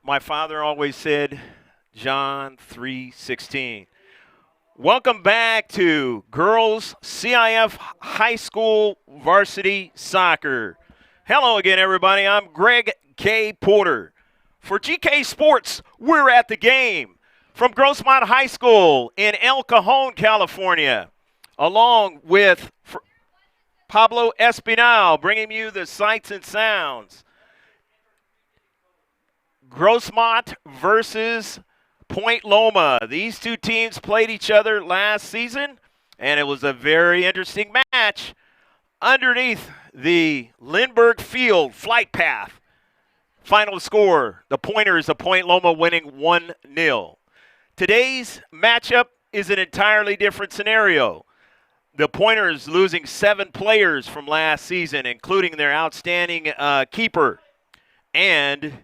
My father always said, John 3:16. Welcome back to Girls C.I.F. High School Varsity Soccer. Hello again, everybody. I'm Greg K. Porter. For GK Sports, we're at the game from Grossmont High School in El Cajon, California, along with Pablo Espinal, bringing you the sights and sounds. Grossmont versus Point Loma. These two teams played each other last season, and it was a very interesting match underneath the Lindbergh Field flight path. Final score, the Pointers of Point Loma winning 1-0. Today's matchup is an entirely different scenario. The Pointers losing 7 players from last season, including their outstanding keeper. And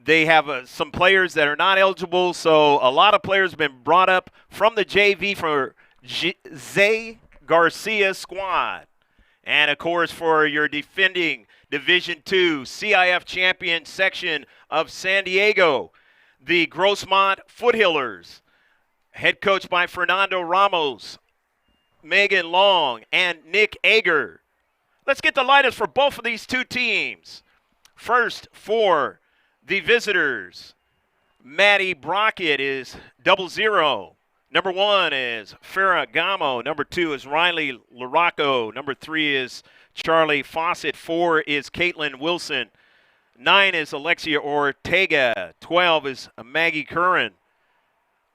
they have some players that are not eligible, so a lot of players have been brought up from the JV for Zay Garcia squad. And, of course, for your defending Division II C.I.F. champion section of San Diego, the Grossmont Foothillers, head coach by Fernando Ramos, Megan Long, and Nick Ager. Let's get the lineups for both of these two teams. First, for the visitors, Maddie Brockett is 00. Number 1 is Farah Gamo. Number 2 is Riley Larocco. Number 3 is Charlie Fawcett. 4 is Caitlin Wilson. 9 is Alexia Ortega. 12 is Maggie Curran.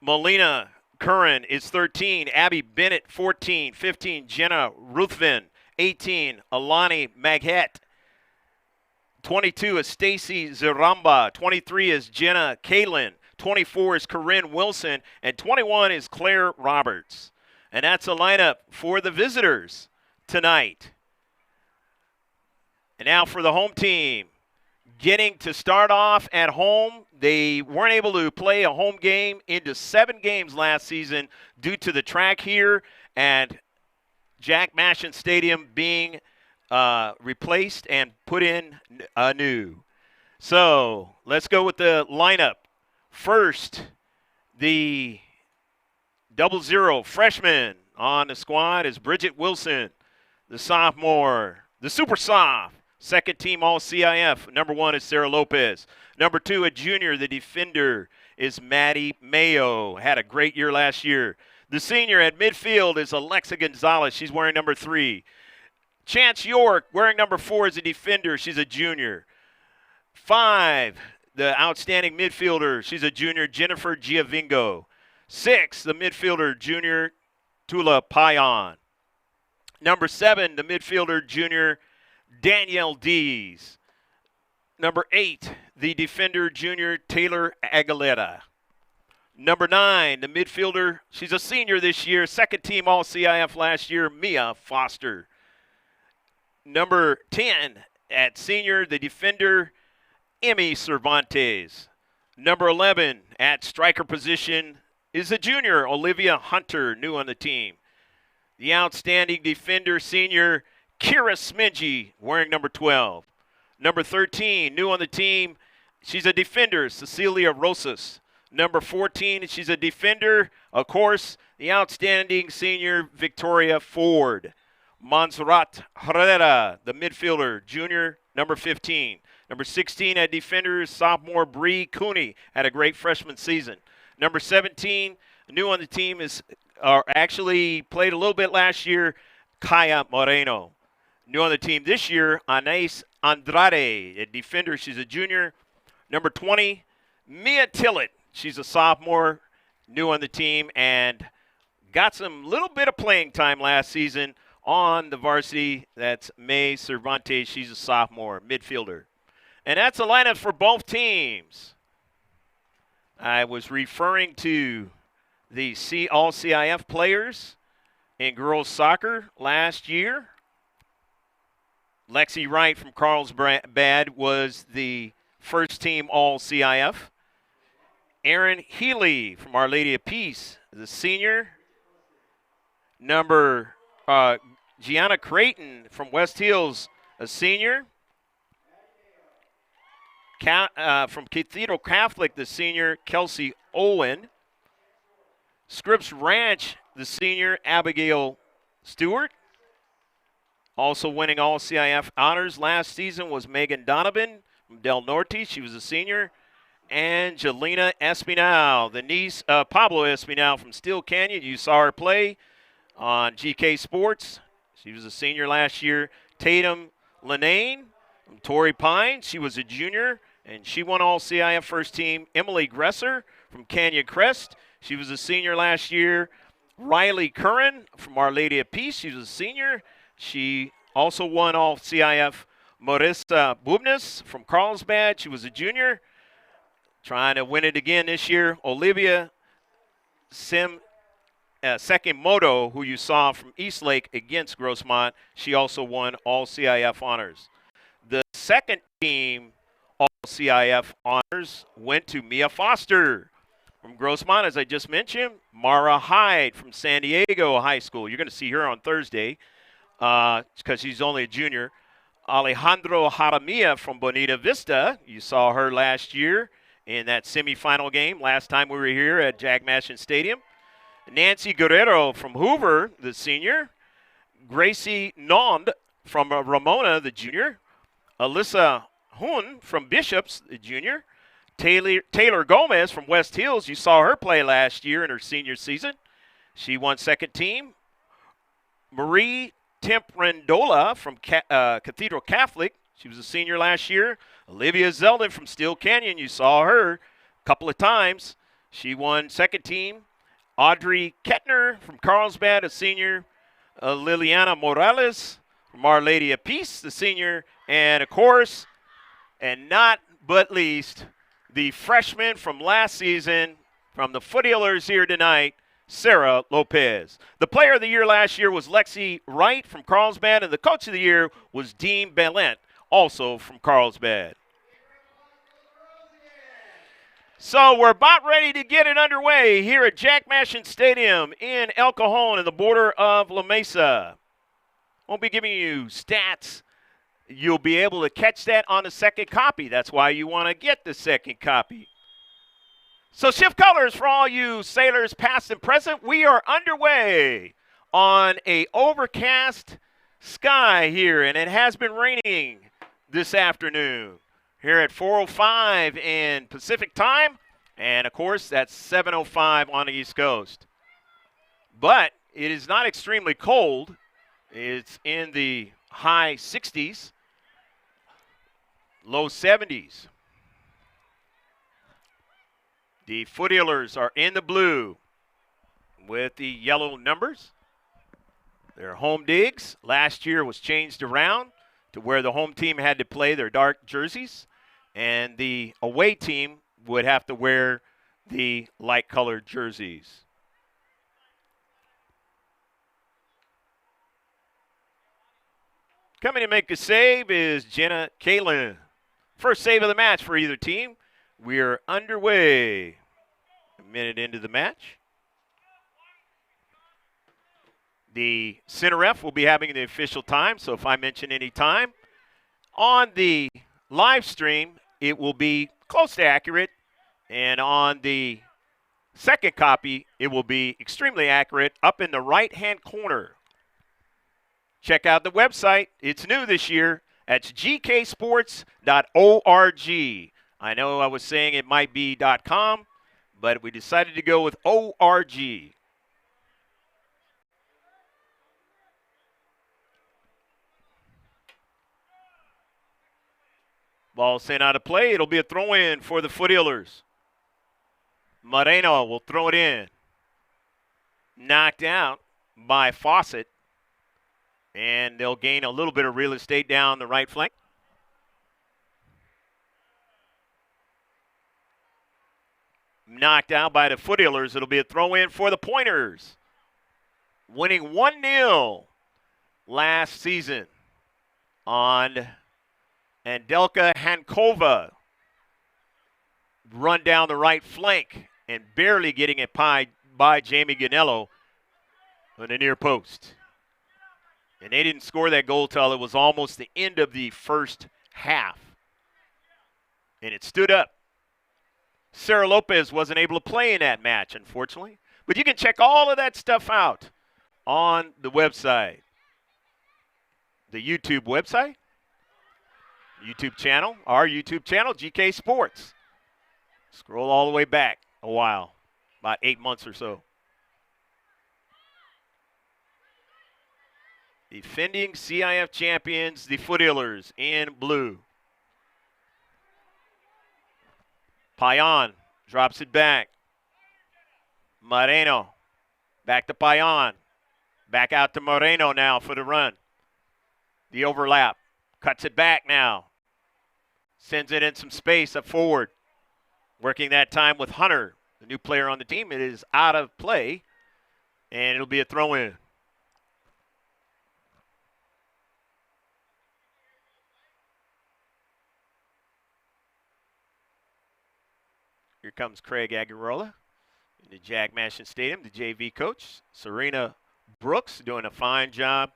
Melina Curran is 13. Abby Bennett, 14. 15, Jenna Ruthven. 18, Alani Maghet. 22 is Stacy Zaramba. 23 is Jenna Kalin. 24 is Corinne Wilson. And 21 is Claire Roberts. And that's a lineup for the visitors tonight. And now for the home team. Getting to start off at home. They weren't able to play a home game into 7 games last season due to the track here and Jack Mashin Stadium being replaced and put in anew. So let's go with the lineup. First, the 00 freshman on the squad is Bridget Wilson, the sophomore, the super soph, second team all CIF. Number 1 is Sarah Lopez. Number 2, a junior, the defender, is Maddie Mayo. Had a great year last year. The senior at midfield is Alexa Gonzalez. She's wearing number 3. Chance York, wearing number 4 as a defender. She's a junior. 5, the outstanding midfielder. She's a junior, Jennifer Giovingo. 6, the midfielder, junior, Tula Payan. Number 7, the midfielder, junior, Danielle Dees. Number 8, the defender, junior, Taylor Aguilera. Number 9, the midfielder, she's a senior this year, second team All-CIF last year, Mia Foster. Number 10, at senior, the defender, Emmy Cervantes. Number 11, at striker position, is a junior, Olivia Hunter, new on the team. The outstanding defender, senior, Kira Smingy, wearing number 12. Number 13, new on the team, she's a defender, Cecilia Rosas. Number 14, she's a defender, of course, the outstanding senior, Victoria Ford. Montserrat Herrera, the midfielder, junior, number 15. Number 16 at defender, sophomore Bree Cooney, had a great freshman season. Number 17, new on the team, is actually played a little bit last year, Kaya Moreno. New on the team this year, Anais Andrade, a defender, she's a junior. Number 20, Mia Tillett, she's a sophomore, new on the team, and got some little bit of playing time last season on the varsity. That's May Cervantes. She's a sophomore, midfielder. And that's the lineup for both teams. I was referring to the All-CIF players in girls soccer last year. Lexi Wright from Carlsbad was the first team All-CIF. Aaron Healy from Our Lady of Peace, the senior. Number Gianna Creighton from West Hills, a senior. From Cathedral Catholic, the senior, Kelsey Owen. Scripps Ranch, the senior, Abigail Stewart. Also winning all C.I.F. honors last season was Megan Donovan from Del Norte. She was a senior. Angelina Espinal, the niece of Pablo Espinal from Steel Canyon. You saw her play on GK Sports. She was a senior last year. Tatum Lenane from Torrey Pines. She was a junior, and she won all C.I.F. first team. Emily Gresser from Canyon Crest. She was a senior last year. Riley Curran from Our Lady of Peace. She was a senior. She also won all CIF. Marissa Bubnis from Carlsbad. She was a junior. Trying to win it again this year. Olivia Sekimoto, who you saw from Eastlake against Grossmont. She also won all CIF honors. The second team all CIF honors went to Mia Foster from Grossmont, as I just mentioned. Mara Hyde from San Diego High School. You're going to see her on Thursday because she's only a junior. Alejandro Jaramillo from Bonita Vista. You saw her last year in that semifinal game last time we were here at Jack Mashin Stadium. Nancy Guerrero from Hoover, the senior. Gracie Nond from Ramona, the junior. Alyssa Hun from Bishops, the junior. Taylor Gomez from West Hills. You saw her play last year in her senior season. She won second team. Marie Temprandola from Cathedral Catholic. She was a senior last year. Olivia Zeldin from Steel Canyon. You saw her a couple of times. She won second team. Audrey Kettner from Carlsbad, a senior. Liliana Morales from Our Lady of Peace, the senior. And, of course, and not but least, the freshman from last season from the Foothillers here tonight, Sarah Lopez. The player of the year last year was Lexi Wright from Carlsbad, and the coach of the year was Dean Bellent, also from Carlsbad. So we're about ready to get it underway here at Jack Mashin Stadium in El Cajon in the border of La Mesa. Won't be giving you stats. You'll be able to catch that on the second copy. That's why you want to get the second copy. So shift colors for all you sailors past and present. We are underway on a overcast sky here, and it has been raining this afternoon here at 4:05 in Pacific time, and of course that's 7:05 on the East Coast. But it is not extremely cold. It's in the high 60s, low 70s. The Foothillers are in the blue with the yellow numbers. Their home digs last year was changed around to where the home team had to play their dark jerseys, and the away team would have to wear the light-colored jerseys. Coming to make a save is Jenna Caitlin. First save of the match for either team. We are underway. A minute into the match. The center ref will be having the official time, so if I mention any time on the live stream, it will be close to accurate, and on the second copy, it will be extremely accurate up in the right-hand corner. Check out the website. It's new this year. That's gksports.org. I know I was saying it might be .com, but we decided to go with .org. Ball sent out of play. It'll be a throw-in for the Foothillers. Moreno will throw it in. Knocked out by Fawcett. And they'll gain a little bit of real estate down the right flank. Knocked out by the Foothillers. It'll be a throw-in for the Pointers. Winning 1-0 last season on Andelka Hankova. Run down the right flank and barely getting it by Jamie Ganello on the near post. And they didn't score that goal till it was almost the end of the first half. and it stood up. Sarah Lopez wasn't able to play in that match, unfortunately. But you can check all of that stuff out on the website. The YouTube website, YouTube channel, our YouTube channel, GK Sports. Scroll all the way back a while, about 8 months or so. Defending C.I.F. champions, the Foothillers in blue. Payan drops it back. Moreno back to Payan. Back out to Moreno now for the run. The overlap. Cuts it back now. Sends it in some space up forward. Working that time with Hunter, the new player on the team. It is out of play, and it'll be a throw-in. Here comes Craig Aguirola in the Jack Mashin Stadium, the JV coach. Serena Brooks doing a fine job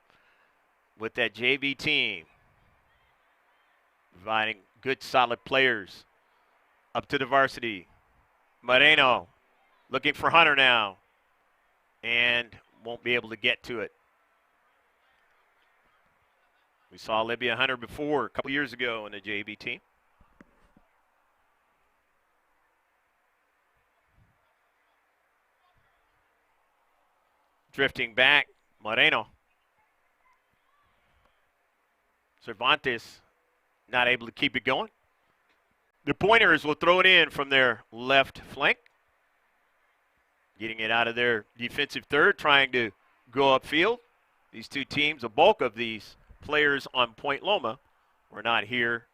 with that JV team. Providing good, solid players up to the varsity. Moreno looking for Hunter now and won't be able to get to it. We saw Olivia Hunter before a couple years ago in the JV team. Drifting back, Moreno. Cervantes not able to keep it going. The Pointers will throw it in from their left flank. Getting it out of their defensive third, trying to go upfield. These two teams, the bulk of these players on Point Loma were not here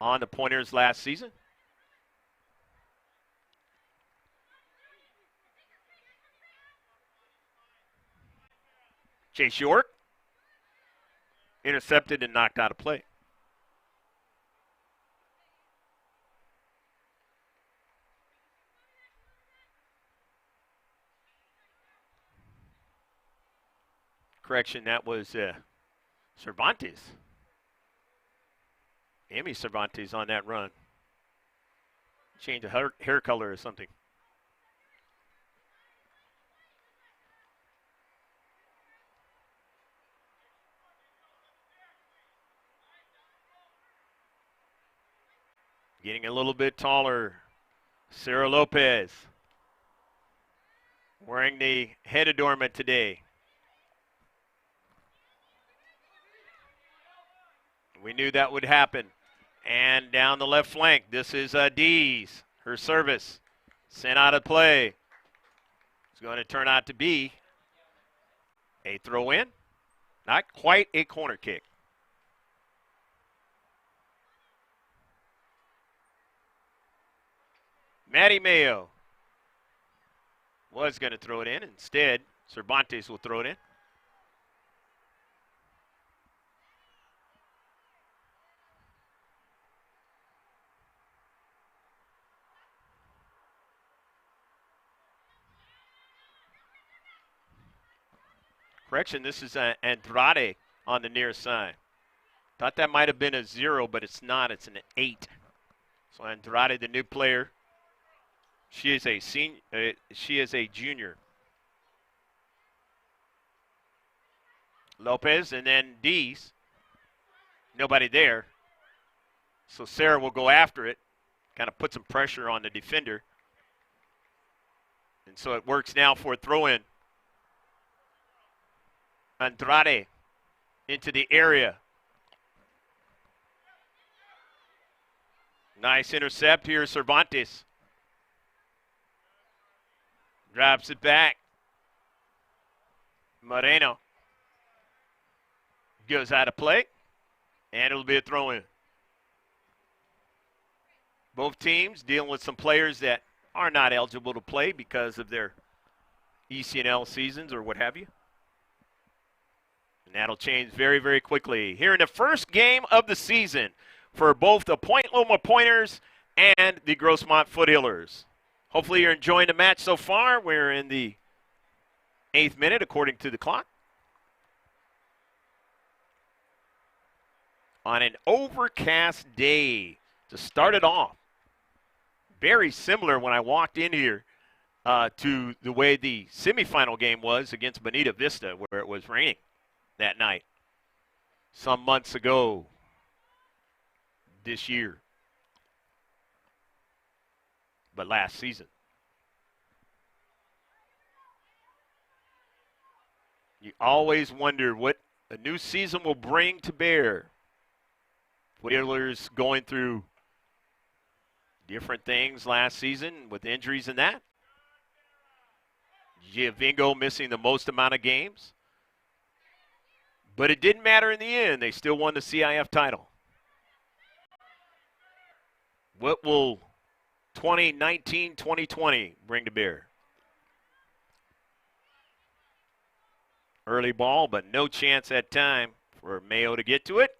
on the Pointers last season. Chase York intercepted and knocked out of play. Correction, that was Cervantes. Amy Cervantes on that run. Change of hair color or something. Getting a little bit taller, Sarah Lopez. Wearing the head adornment today. We knew that would happen. And down the left flank, this is Dees. Her service sent out of play. It's going to turn out to be a throw-in. Not quite a corner kick. Maddie Mayo was going to throw it in. Instead, Cervantes will throw it in. Correction, this is Andrade on the near side. Thought that might have been a 0, but it's not. It's an 8. So Andrade, the new player, she is a senior. She is a junior. Lopez and then Dees. Nobody there. So Sarah will go after it. Kind of put some pressure on the defender. And so it works now for a throw-in. Andrade into the area. Nice intercept here, Cervantes. Drops it back. Moreno goes out of play, and it'll be a throw-in. Both teams dealing with some players that are not eligible to play because of their ECNL seasons or what have you. And that'll change very, very quickly. Here in the first game of the season for both the Point Loma Pointers and the Grossmont Foothillers. Hopefully you're enjoying the match so far. We're in the 8th minute according to the clock. On an overcast day to start it off. Very similar when I walked in here to the way the semifinal game was against Bonita Vista, where it was raining that night some months ago this year, but last season. You always wonder what a new season will bring to bear. Whalers going through different things last season with injuries and that. Giovingo missing the most amount of games. But it didn't matter in the end. They still won the C.I.F. title. What will 2019-2020 bring to bear? Early ball, but no chance at time for Mayo to get to it.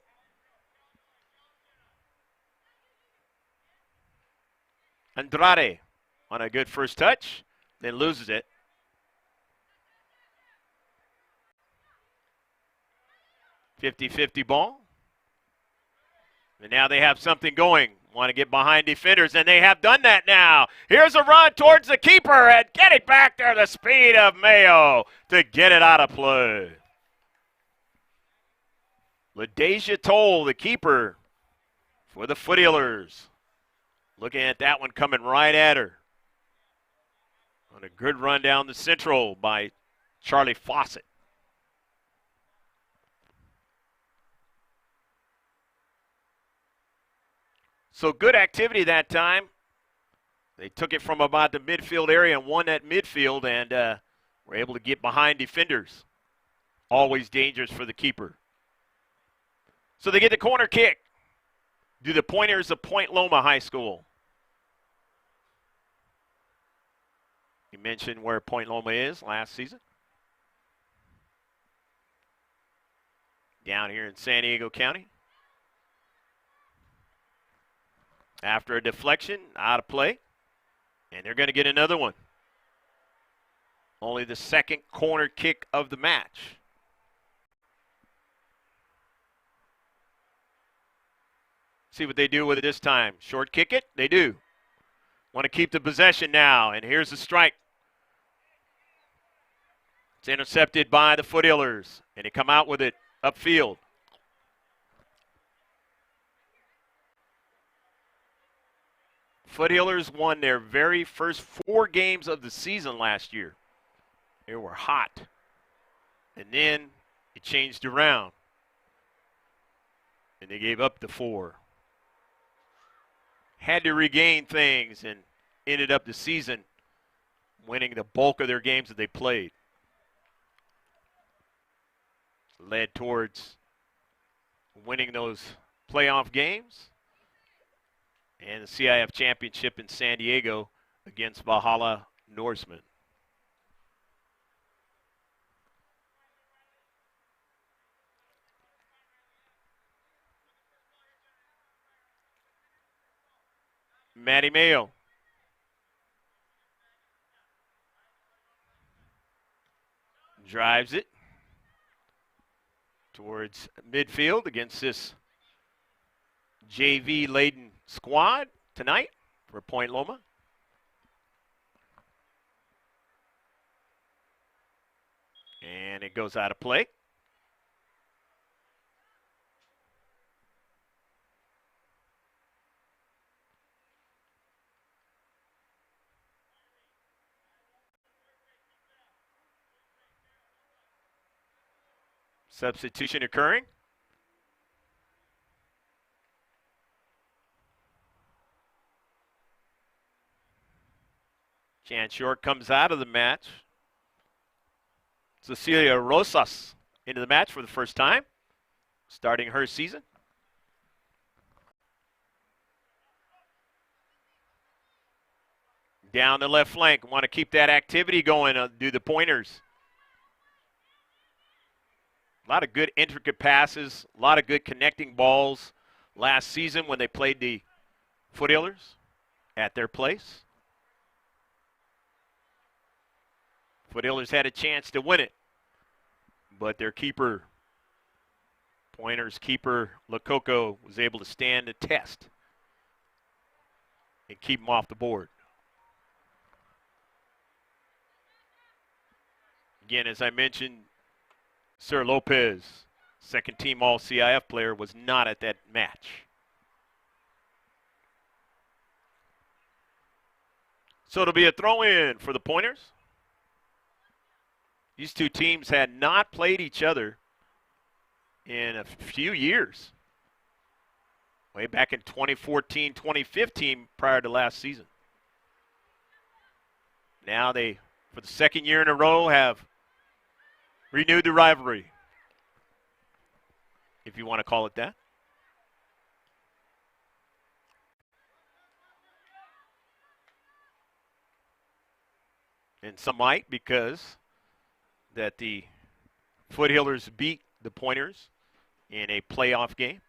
Andrade on a good first touch, then loses it. .50-50 ball. And now they have something going. Want to get behind defenders, and they have done that now. Here's a run towards the keeper, and get it back there, the speed of Mayo to get it out of play. LaDeja Toll, the keeper for the Foothillers. Looking at that one coming right at her. On a good run down the central by Charlie Fawcett. So good activity that time. They took it from about the midfield area and won that midfield, and were able to get behind defenders. Always dangerous for the keeper. So they get the corner kick. Do the Pointers of Point Loma High School. You mentioned where Point Loma is last season. Down here in San Diego County. After a deflection, out of play. And they're going to get another one. Only the second corner kick of the match. See what they do with it this time. Short kick it? They do. Want to keep the possession now. And here's the strike. It's intercepted by the Foothillers. And they come out with it upfield. Foothillers won their very first 4 games of the season last year. They were hot. And then it changed around. And they gave up the 4. Had to regain things and ended up the season winning the bulk of their games that they played. Led towards winning those playoff games and the C.I.F. championship in San Diego against Valhalla Norseman. Matty Mayo. Drives it towards midfield against this JV-laden squad tonight for Point Loma. And it goes out of play. Substitution occurring. Jan Short comes out of the match. Cecilia Rosas into the match for the first time, starting her season. Down the left flank, want to keep that activity going, do the Pointers. A lot of good intricate passes, a lot of good connecting balls last season when they played the Foothillers at their place. Foothillers had a chance to win it, but their keeper, Pointers keeper Lococo, was able to stand the test and keep them off the board. Again, as I mentioned, Sir Lopez, second-team All-C.I.F. player, was not at that match. So it'll be a throw-in for the Pointers. These two teams had not played each other in a few years. Way back in 2014, 2015, prior to last season. Now they, for the second year in a row, have renewed the rivalry, if you want to call it that. And some might, because that the Foothillers beat the Pointers in a playoff game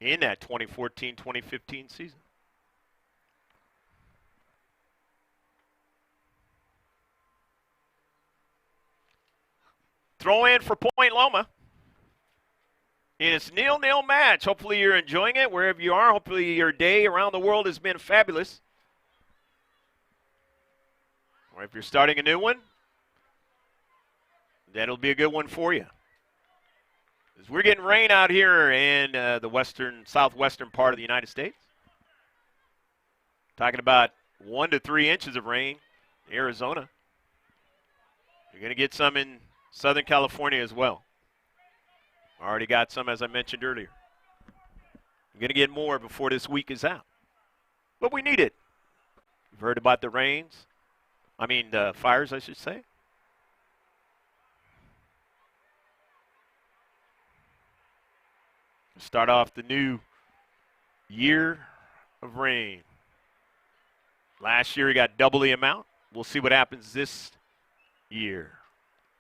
in that 2014-2015 season. Throw in for Point Loma. And it's 0-0 match. Hopefully you're enjoying it wherever you are. Hopefully your day around the world has been fabulous. Or if you're starting a new one, that'll be a good one for you. As we're getting rain out here in the southwestern part of the United States. Talking about 1 to 3 inches of rain in Arizona. You're going to get some in Southern California as well. Already got some, as I mentioned earlier. You're going to get more before this week is out. But we need it. You've heard about the rains. The fires, I should say. Start off the new year of rain. Last year, he got double the amount. We'll see what happens this year,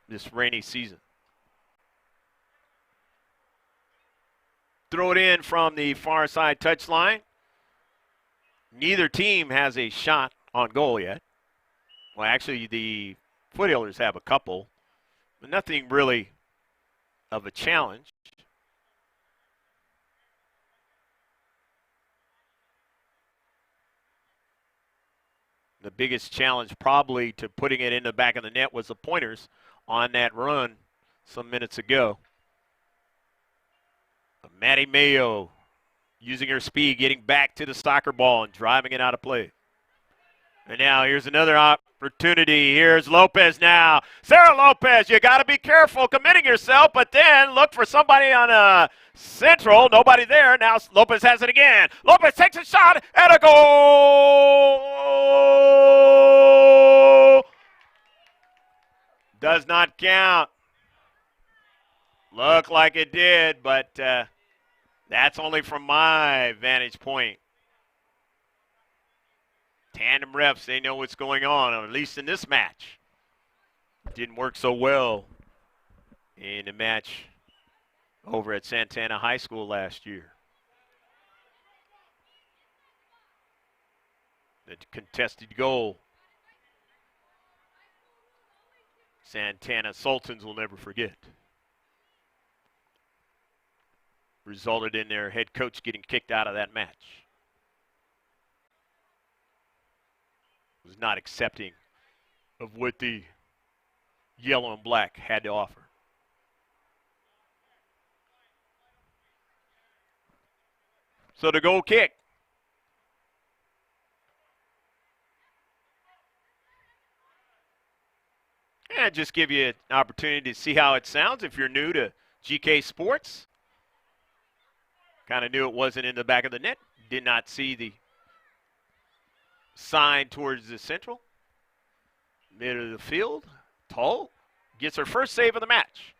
this rainy season. Throw it in from the far side touchline. Neither team has a shot on goal yet. Well, actually, the Foothillers have a couple, but nothing really of a challenge. The biggest challenge probably to putting it in the back of the net was the Pointers on that run some minutes ago. Maddie Mayo using her speed, getting back to the soccer ball and driving it out of play. And now here's another opportunity. Here's Lopez now. Sarah Lopez, you got to be careful committing yourself, but then look for somebody on a central. Nobody there. Now Lopez has it again. Lopez takes a shot and a goal. Does not count. Looked like it did, but that's only from my vantage point. Tandem refs, they know what's going on, at least in this match. Didn't work so well in the match over at Santana High School last year. The contested goal. Santana Sultans will never forget. Resulted in their head coach getting kicked out of that match. Was not accepting of what the yellow and black had to offer. So the goal kick. And just give you an opportunity to see how it sounds if you're new to GK Sports. Kind of knew it wasn't in the back of the net. Did not see the sign towards the central. Middle of the field. Tull gets her first save of the match.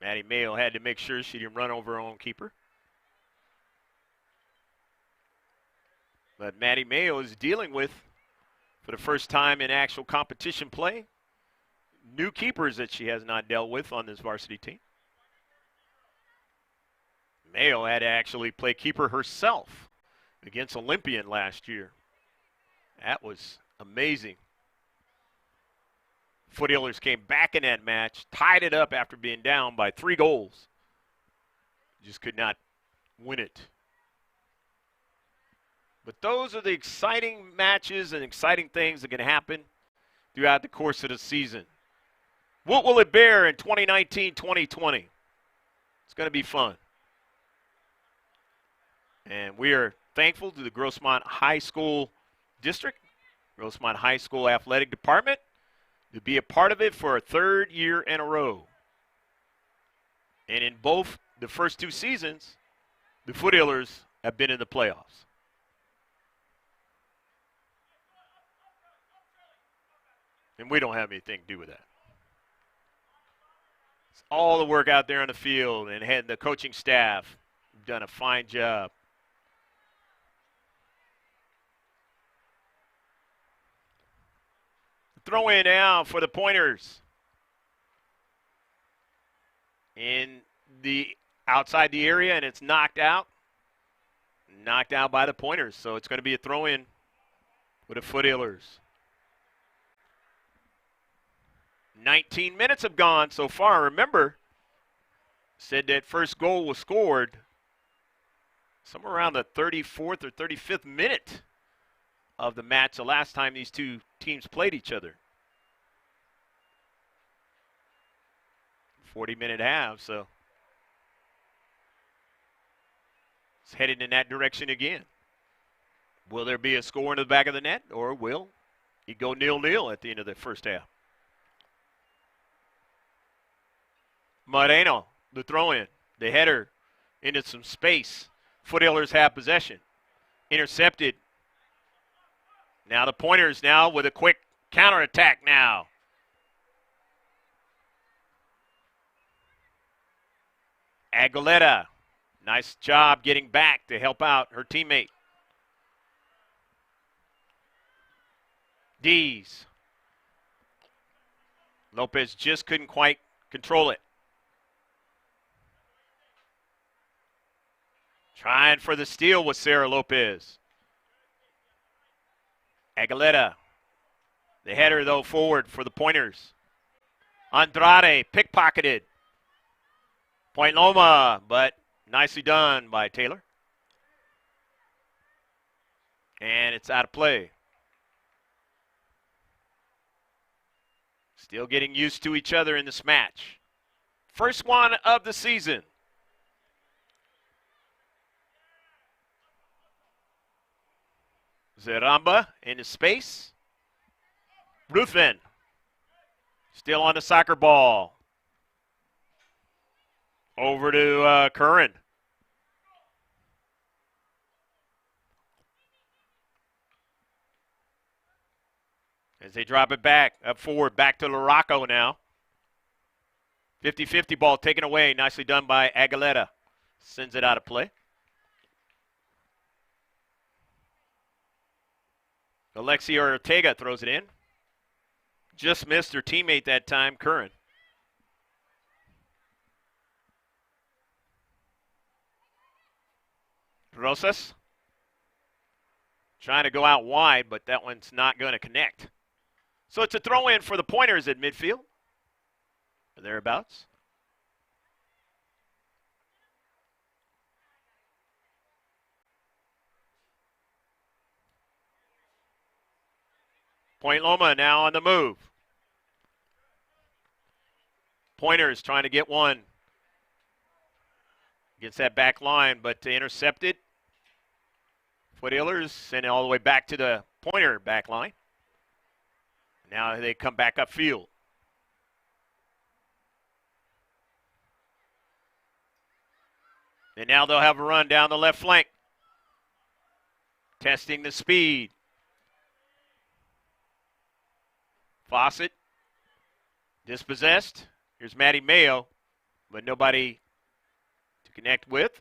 Maddie Mayo had to make sure she didn't run over her own keeper. But Maddie Mayo is dealing with, for the first time in actual competition play, new keepers that she has not dealt with on this varsity team. Mayo had to actually play keeper herself against Olympian last year. That was amazing. Foothillers came back in that match, tied it up after being down by 3 goals. Just could not win it. But those are the exciting matches and exciting things that can happen throughout the course of the season. What will it bear in 2019-2020? It's going to be fun. And we are thankful to the Grossmont High School District, Grossmont High School Athletic Department, to be a part of it for a third year in a row. And in both the first two seasons, the Foothillers have been in the playoffs. And we don't have anything to do with that. It's all the work out there on the field, and the coaching staff have done a fine job. Throw in now for the Pointers. In the outside the area, and it's knocked out. Knocked out by the Pointers, so it's going to be a throw in with the Foothillers. 19 minutes have gone so far. Remember, said that first goal was scored somewhere around the 34th or 35th minute of the match the last time these two teams played each other. 40-minute half, so it's headed in that direction again. Will there be a score in the back of the net, or will it go 0-0 at the end of the first half? Moreno, the throw-in, the header into some space. Foothillers have possession. Intercepted. Now the Pointers now with a quick counterattack now. Aguilera, nice job getting back to help out her teammate. Dees. Lopez just couldn't quite control it. Trying for the steal with Sarah Lopez. Aguilera. The header, though, forward for the Pointers. Andrade pickpocketed. Point Loma, but nicely done by Taylor. And it's out of play. Still getting used to each other in this match. First one of the season. Zeramba into space. Ruthven still on the soccer ball. Over to Curran. As they drop it back, up forward, back to Larocco now. 50-50 ball taken away. Nicely done by Aguilera. Sends it out of play. Alexia Ortega throws it in. Just missed her teammate that time, Curran. Rosas trying to go out wide, but that one's not going to connect. So it's a throw-in for the Pointers at midfield. Or thereabouts. Point Loma now on the move. Pointers trying to get one against that back line, but intercepted. Foothillers send it all the way back to the Pointer back line. Now they come back upfield. And now they'll have a run down the left flank. Testing the speed. Fawcett, dispossessed. Here's Maddie Mayo, but nobody to connect with.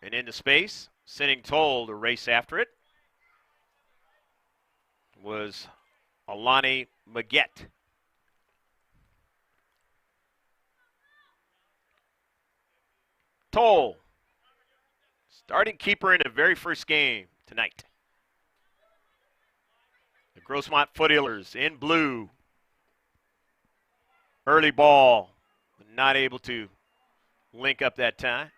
And into space, sending Toll to race after it was Alani Maguette. Toll, starting keeper in the very first game tonight. The Grossmont Foothillers in blue. Early ball, not able to link up that time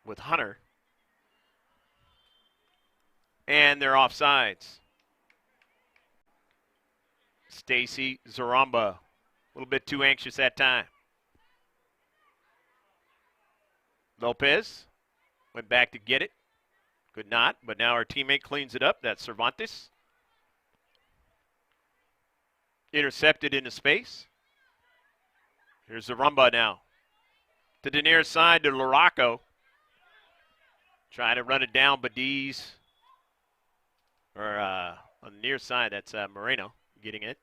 with Hunter. And they're offsides. Stacy Zaramba, a little bit too anxious that time. Lopez went back to get it. Could not, but now our teammate cleans it up. That's Cervantes. Intercepted into space. Here's Zaramba now. To the near side to Laraco. Trying to run it down, Badiz. Or on the near side, that's Moreno getting it.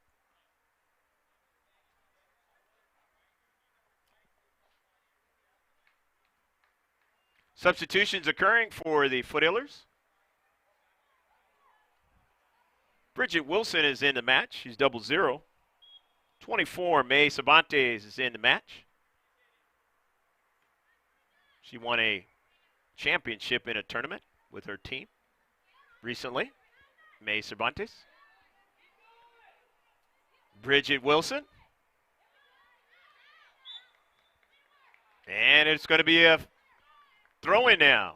Substitutions occurring for the Foothillers. Bridget Wilson is in the match. She's 00. 24, May Cervantes is in the match. She won a championship in a tournament with her team recently. May Cervantes. Bridget Wilson. And it's going to be a throw-in now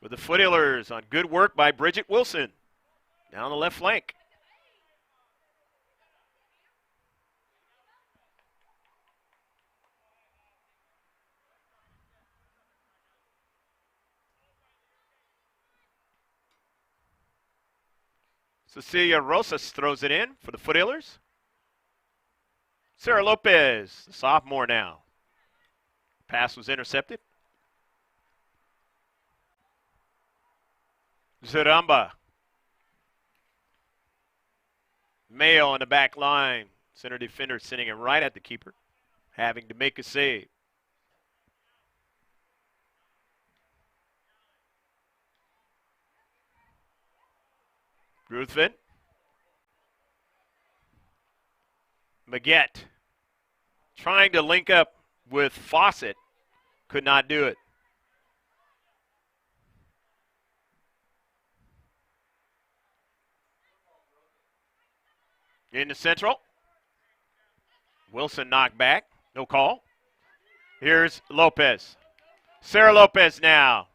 with the Foothillers on good work by Bridget Wilson down the left flank. Cecilia Rosas throws it in for the Foothillers. Sarah Lopez, the sophomore now. Pass was intercepted. Zaramba. Mayo on the back line. Center defender sending it right at the keeper, having to make a save. Ruthven. Maguette. Trying to link up with Fawcett. Could not do it. In the central. Wilson knocked back. No call. Here's Lopez. Sarah Lopez now.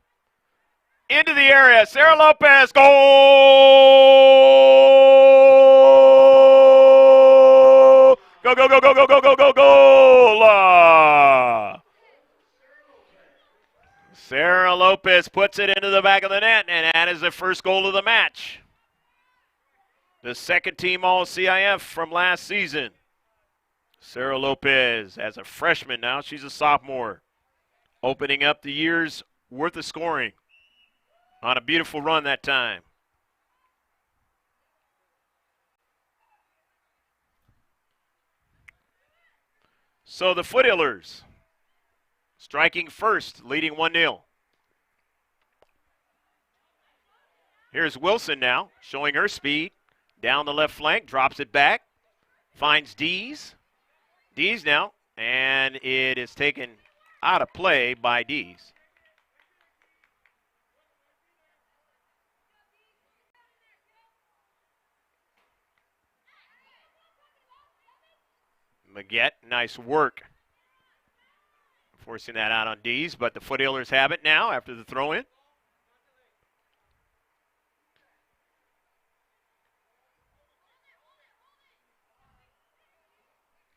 Into the area. Sarah Lopez. Goal! Go, go, go, go, go, go, go, go, goal! Sarah Lopez puts it into the back of the net, and that is the first goal of the match. The second team All-CIF from last season. Sarah Lopez, as a freshman now, she's a sophomore, opening up the year's worth of scoring on a beautiful run that time. So the Foothillers striking first, leading 1-0. Here's Wilson now, showing her speed. Down the left flank, drops it back, finds Dees. Dees now, and it is taken out of play by Dees. Maguette, nice work. Forcing that out on Dees, but the Foothillers have it now after the throw-in.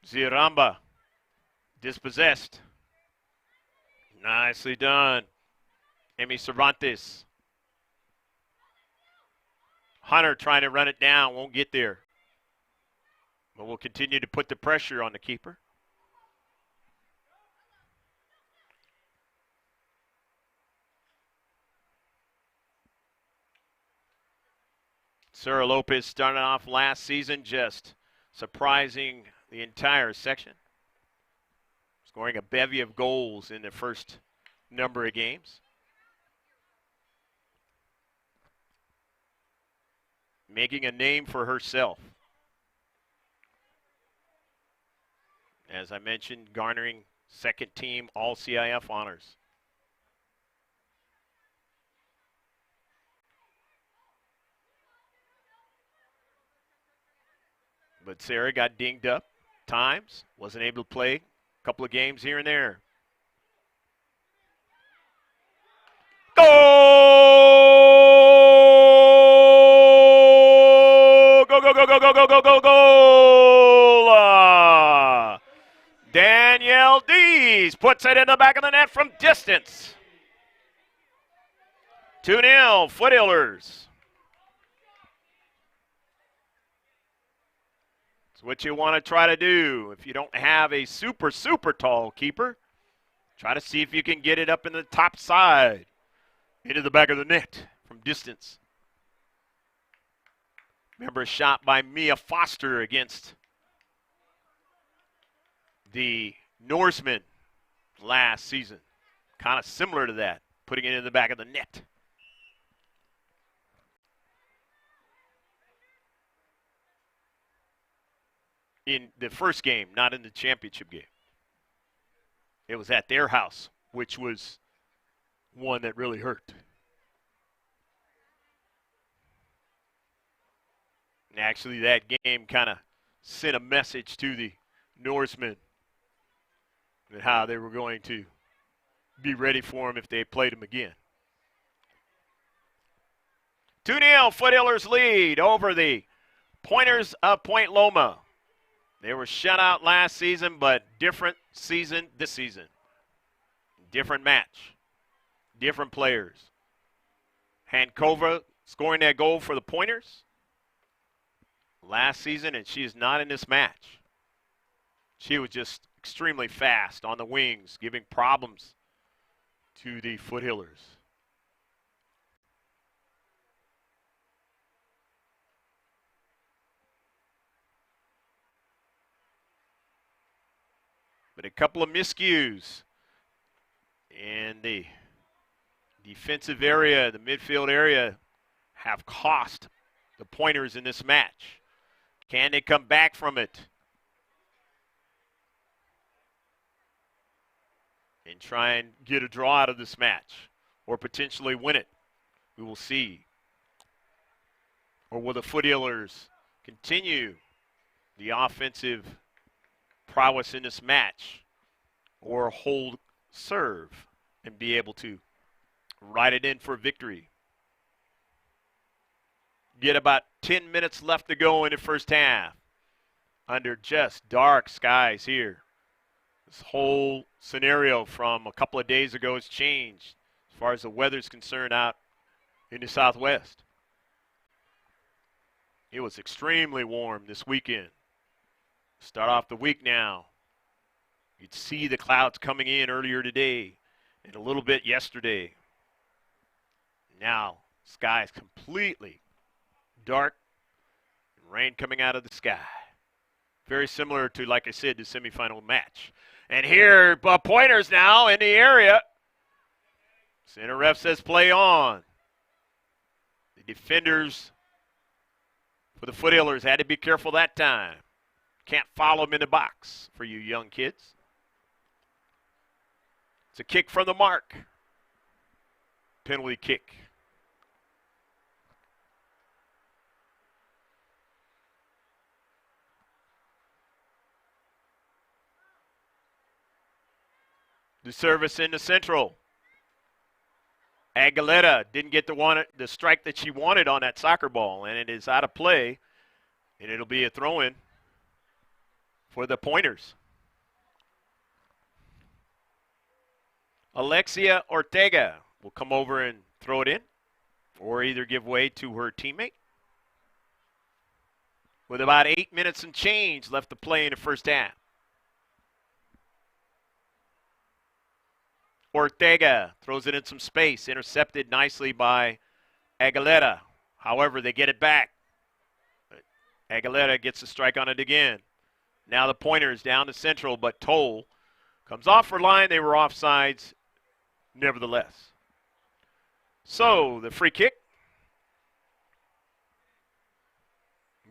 Zaramba, dispossessed. Nicely done. Amy Cervantes. Hunter trying to run it down, won't get there. But we'll continue to put the pressure on the keeper. Sarah Lopez started off last season just surprising the entire section, scoring a bevy of goals in the first number of games. Making a name for herself. As I mentioned, garnering second team All-CIF honors. But Sarah got dinged up times, wasn't able to play a couple of games here and there. Goal! Go, go, go, go, go, go, go, go, goal! Danielle Dees puts it in the back of the net from distance. 2-0, Foothillers. It's what you want to try to do. If you don't have a super, super tall keeper, try to see if you can get it up in the top side, into the back of the net from distance. Remember a shot by Mia Foster against the Norsemen last season. Kind of similar to that, putting it in the back of the net. In the first game, not in the championship game. It was at their house, which was one that really hurt. And actually, that game kind of sent a message to the Norsemen and how they were going to be ready for them if they played them again. 2-0, Foothillers lead over the Pointers of Point Loma. They were shut out last season, but different season this season. Different match. Different players. Hankova scoring that goal for the Pointers last season, and she is not in this match. She was just extremely fast on the wings, giving problems to the Foothillers. But a couple of miscues in the defensive area, the midfield area, have cost the Pointers in this match. Can they come back from it and try and get a draw out of this match or potentially win it? We will see. Or will the Foothillers continue the offensive prowess in this match or hold serve and be able to ride it in for victory? Get about 10 minutes left to go in the first half under just dark skies here. This whole scenario from a couple of days ago has changed as far as the weather's concerned out in the Southwest. It was extremely warm this weekend. Start off the week now. You'd see the clouds coming in earlier today and a little bit yesterday. Now, sky is completely dark, and rain coming out of the sky. Very similar to, like I said, the semifinal match. And here, Pointers now in the area. Center ref says play on. The defenders for the Foothillers had to be careful that time. Can't follow them in the box for you young kids. It's a kick from the mark. Penalty kick. The service in the central. Aguilera didn't get the strike that she wanted on that soccer ball, and it is out of play, and it'll be a throw-in for the Pointers. Alexia Ortega will come over and throw it in, or either give way to her teammate. With about 8 minutes and change left to play in the first half. Ortega throws it in some space, intercepted nicely by Aguilera. However, they get it back. Aguilera gets a strike on it again. Now the Pointers down to central, but Toll comes off her line. They were offsides nevertheless. So the free kick.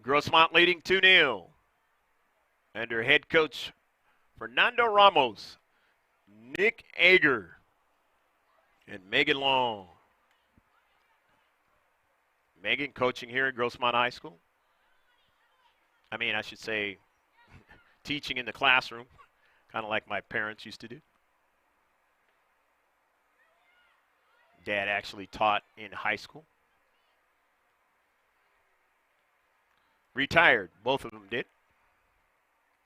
Grossmont leading 2-0. Under head coach Fernando Ramos, Nick Ager, and Megan Long. Megan coaching here at Grossmont High School. I should say teaching in the classroom, kind of like my parents used to do. Dad actually taught in high school. Retired, both of them did.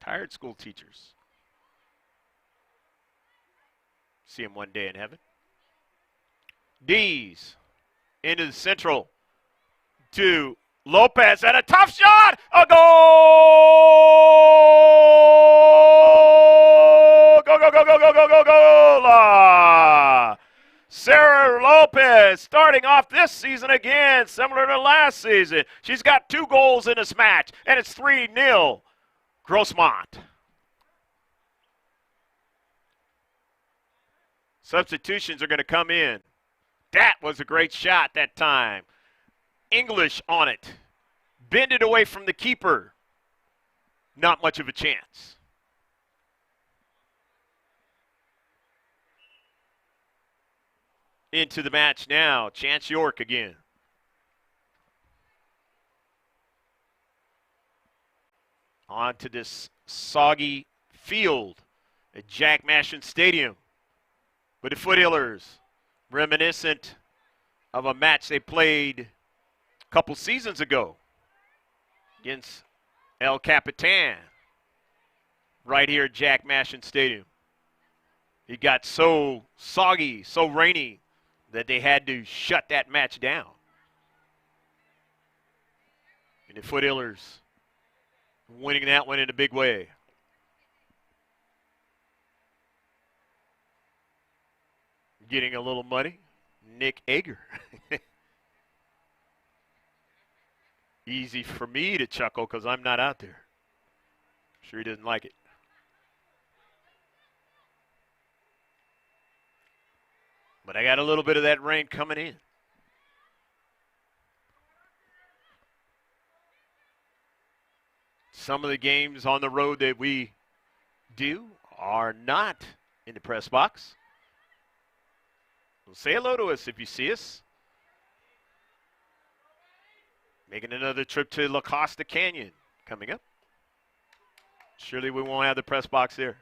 Tired school teachers. See him one day in heaven. D's into the central to Lopez and a tough shot. A goal! Go, go, go, go, go, go, go, go! Sarah Lopez starting off this season again, similar to last season. She's got 2 goals in this match, and it's 3-0 Grossmont. Substitutions are going to come in. That was a great shot that time. English on it. Bend it away from the keeper. Not much of a chance. Into the match now. Chance York again. On to this soggy field at Jack Mashin Stadium. With the Foothillers, reminiscent of a match they played a couple seasons ago against El Capitan right here at Jack Mashin Stadium. It got so soggy, so rainy that they had to shut that match down. And the Foothillers winning that one in a big way. Getting a little money, Nick Ager. Easy for me to chuckle because I'm not out there. Sure he doesn't like it. But I got a little bit of that rain coming in. Some of the games on the road that we do are not in the press box. Well, say hello to us if you see us. Making another trip to La Costa Canyon coming up. Surely we won't have the press box there.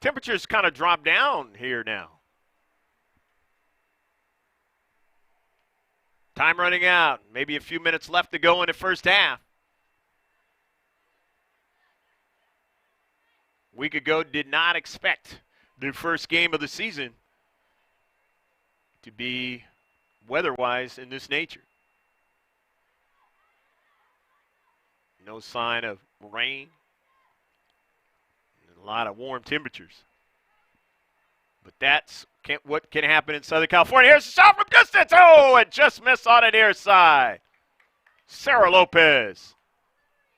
Temperatures kind of drop down here now. Time running out. Maybe a few minutes left to go in the first half. A week ago, did not expect the first game of the season to be weather-wise in this nature. No sign of rain. A lot of warm temperatures. But that's what can happen in Southern California. Here's a shot from distance. Oh, it just missed on the near side. Sarah Lopez.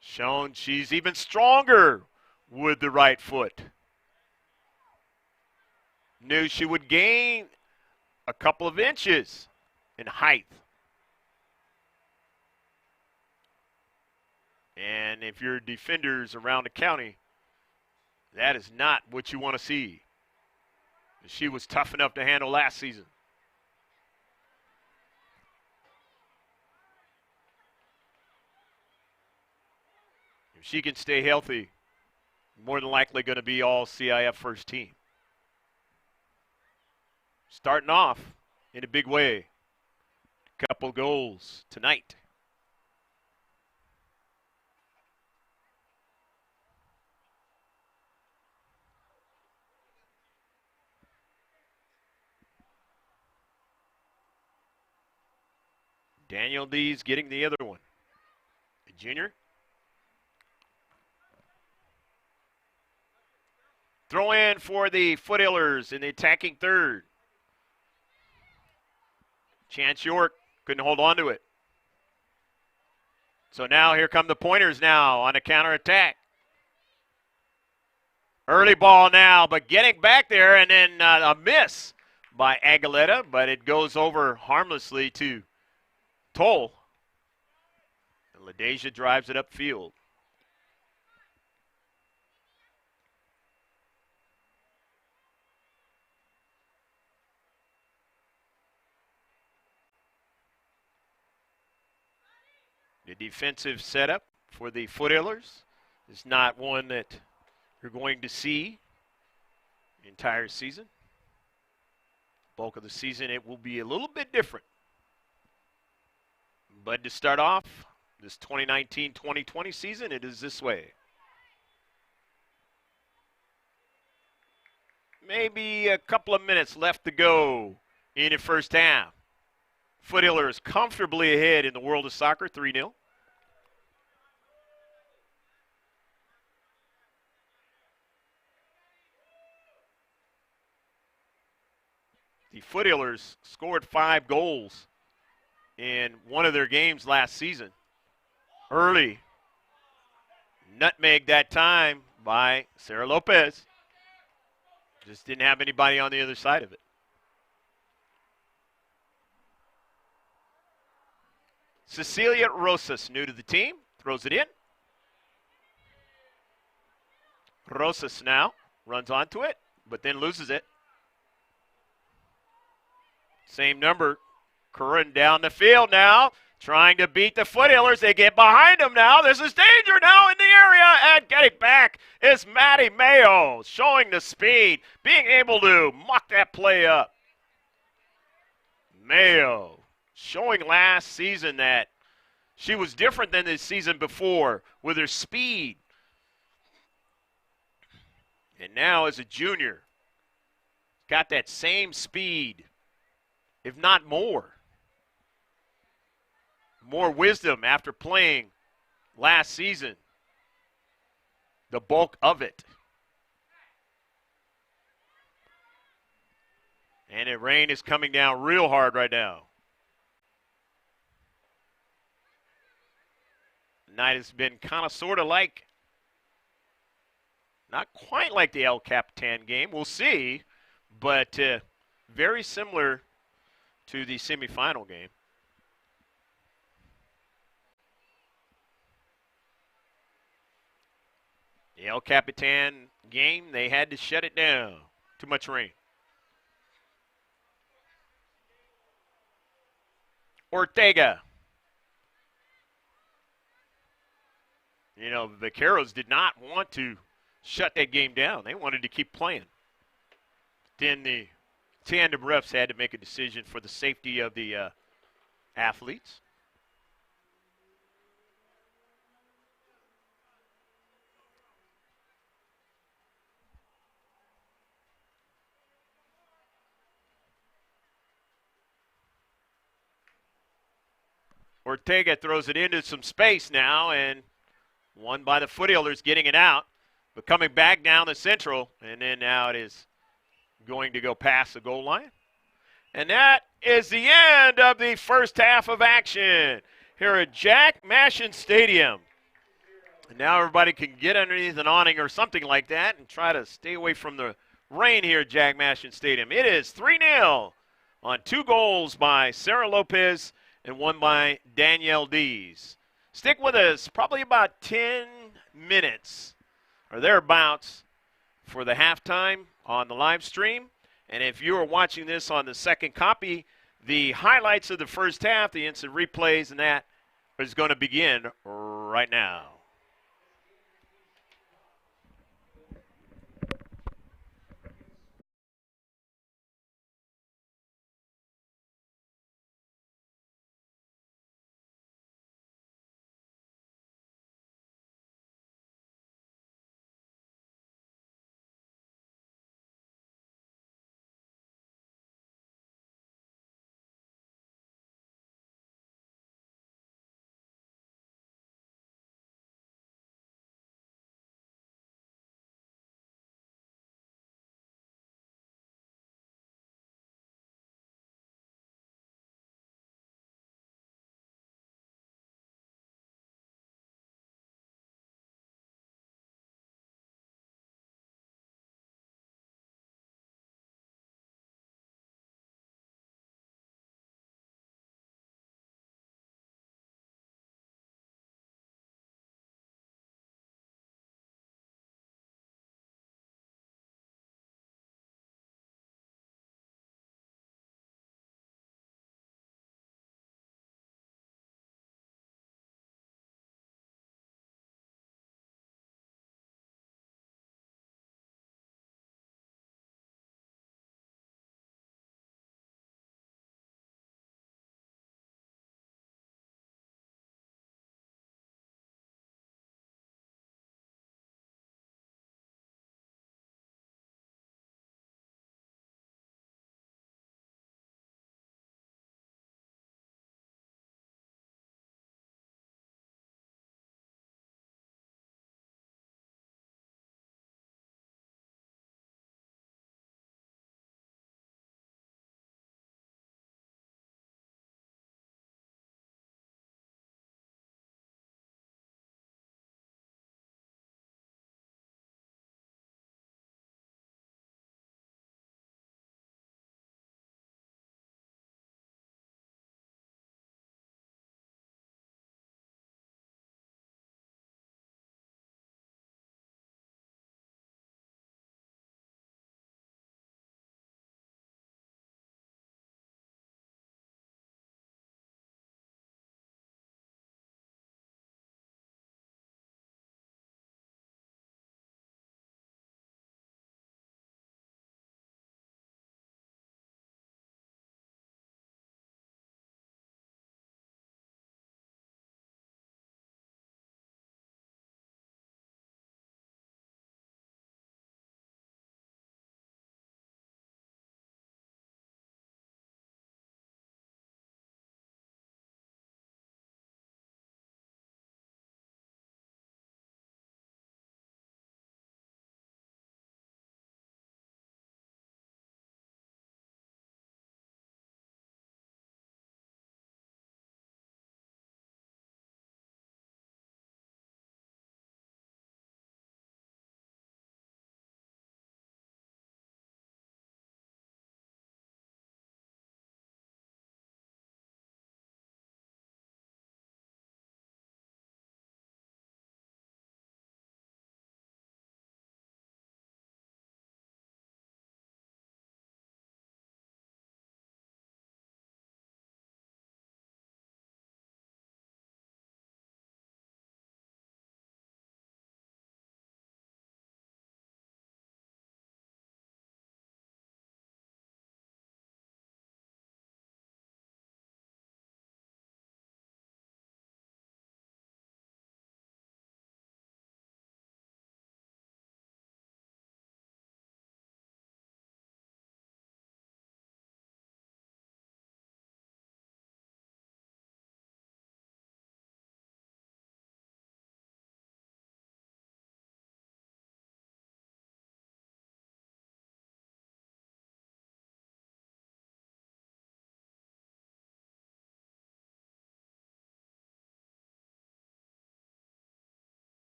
Shown she's even stronger with the right foot. Knew she would gain a couple of inches in height. And if you're defenders around the county, that is not what you want to see. She was tough enough to handle last season. If she can stay healthy, more than likely going to be all C.I.F. first team. Starting off in a big way. Couple goals tonight. Daniel D's getting the other one. The junior. Throw in for the Foothillers in the attacking third. Chance York couldn't hold on to it. So now here come the Pointers now on a counterattack. Early ball now, but getting back there, and then a miss by Aguilera, but it goes over harmlessly to Toll. And LaDeja drives it upfield. The defensive setup for the Foothillers is not one that you're going to see entire season. Bulk of the season, it will be a little bit different. But to start off this 2019-2020 season, it is this way. Maybe a couple of minutes left to go in the first half. Foothillers comfortably ahead in the world of soccer, 3-0. The Foothillers scored 5 goals in one of their games last season. Early. Nutmeg that time by Sarah Lopez. Just didn't have anybody on the other side of it. Cecilia Rosas, new to the team, throws it in. Rosas now runs onto it, but then loses it. Same number, Curran down the field now, trying to beat the Foothillers. They get behind them now. This is danger now in the area, and getting back is Maddie Mayo, showing the speed, being able to muck that play up. Mayo showing last season that she was different than the season before with her speed. And now as a junior, got that same speed, if not more. More wisdom after playing last season, the bulk of it. And the rain is coming down real hard right now. The night has been kind of sort of like, not quite like the El Capitan game. We'll see, but very similar to the semifinal game. The El Capitan game, they had to shut it down. Too much rain. Ortega. You know, the Vaqueros did not want to shut that game down. They wanted to keep playing. Then the tandem refs had to make a decision for the safety of the athletes. Ortega throws it into some space now, and won by the Foothillers getting it out. But coming back down the central, and then now it is going to go past the goal line. And that is the end of the first half of action here at Jack Mashin Stadium. And now everybody can get underneath an awning or something like that and try to stay away from the rain here at Jack Mashin Stadium. It is 3-0 on 2 goals by Sarah Lopez and 1 by Danielle Dees. Stick with us, probably about 10 minutes or thereabouts for the halftime on the live stream. And if you are watching this on the second copy, the highlights of the first half, the instant replays, and that is going to begin right now.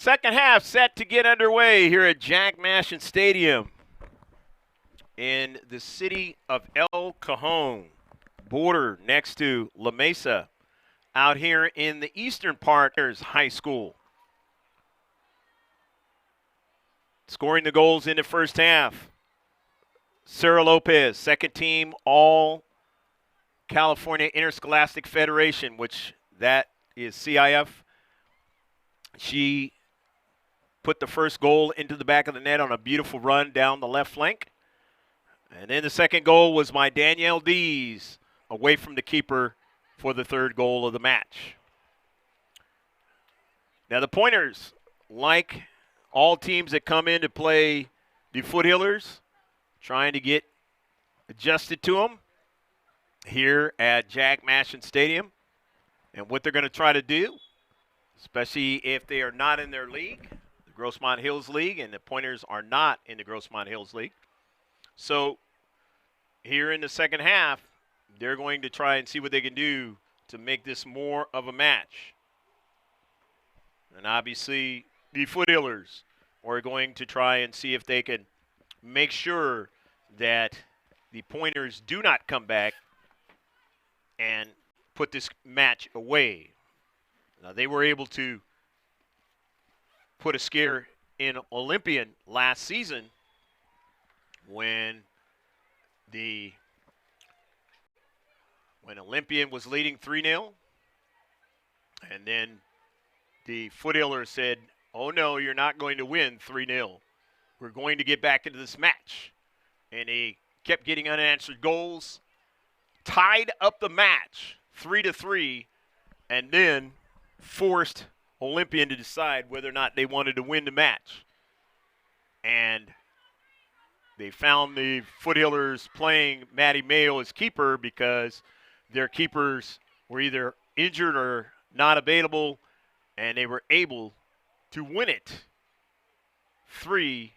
Second half set to get underway here at Jack Mashin Stadium in the city of El Cajon, border next to La Mesa, out here in the eastern part. There's high school. Scoring the goals in the first half, Sarah Lopez, second team All California Interscholastic Federation, which that is C.I.F. She put the first goal into the back of the net on a beautiful run down the left flank. And then the second goal was by Danielle Dees, away from the keeper for the third goal of the match. Now the Pointers, like all teams that come in to play the Foothillers, trying to get adjusted to them here at Jack Mashin Stadium. And what they're going to try to do, especially if they are not in their league, the Grossmont Hills League, and the Pointers are not in the Grossmont Hills League. So here in the second half, they're going to try and see what they can do to make this more of a match. And obviously, the Foothillers are going to try and see if they can make sure that the Pointers do not come back and put this match away. Now, they were able to put a scare in Olympian last season when Olympian was leading 3-0, and then the Foothillers said, oh no, you're not going to win 3-0. We're going to get back into this match. And they kept getting unanswered goals, tied up the match 3-3, and then forced Olympian to decide whether or not they wanted to win the match. And they found the Foothillers playing Maddie Mayo as keeper because their keepers were either injured or not available, and they were able to win it 4-3.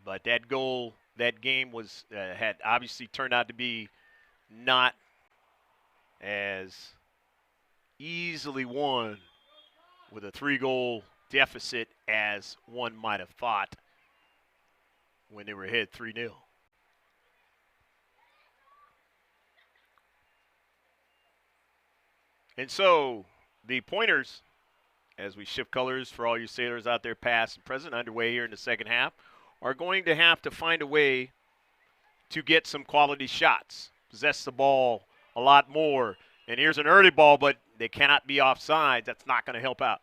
But that goal, that game was had obviously turned out to be not as easily won with a 3-goal deficit as one might have thought when they were ahead 3-0. And so the Pointers, as we shift colors for all you sailors out there past and present, underway here in the second half, are going to have to find a way to get some quality shots, possess the ball a lot more. And here's an early ball, but they cannot be offside. That's not going to help out.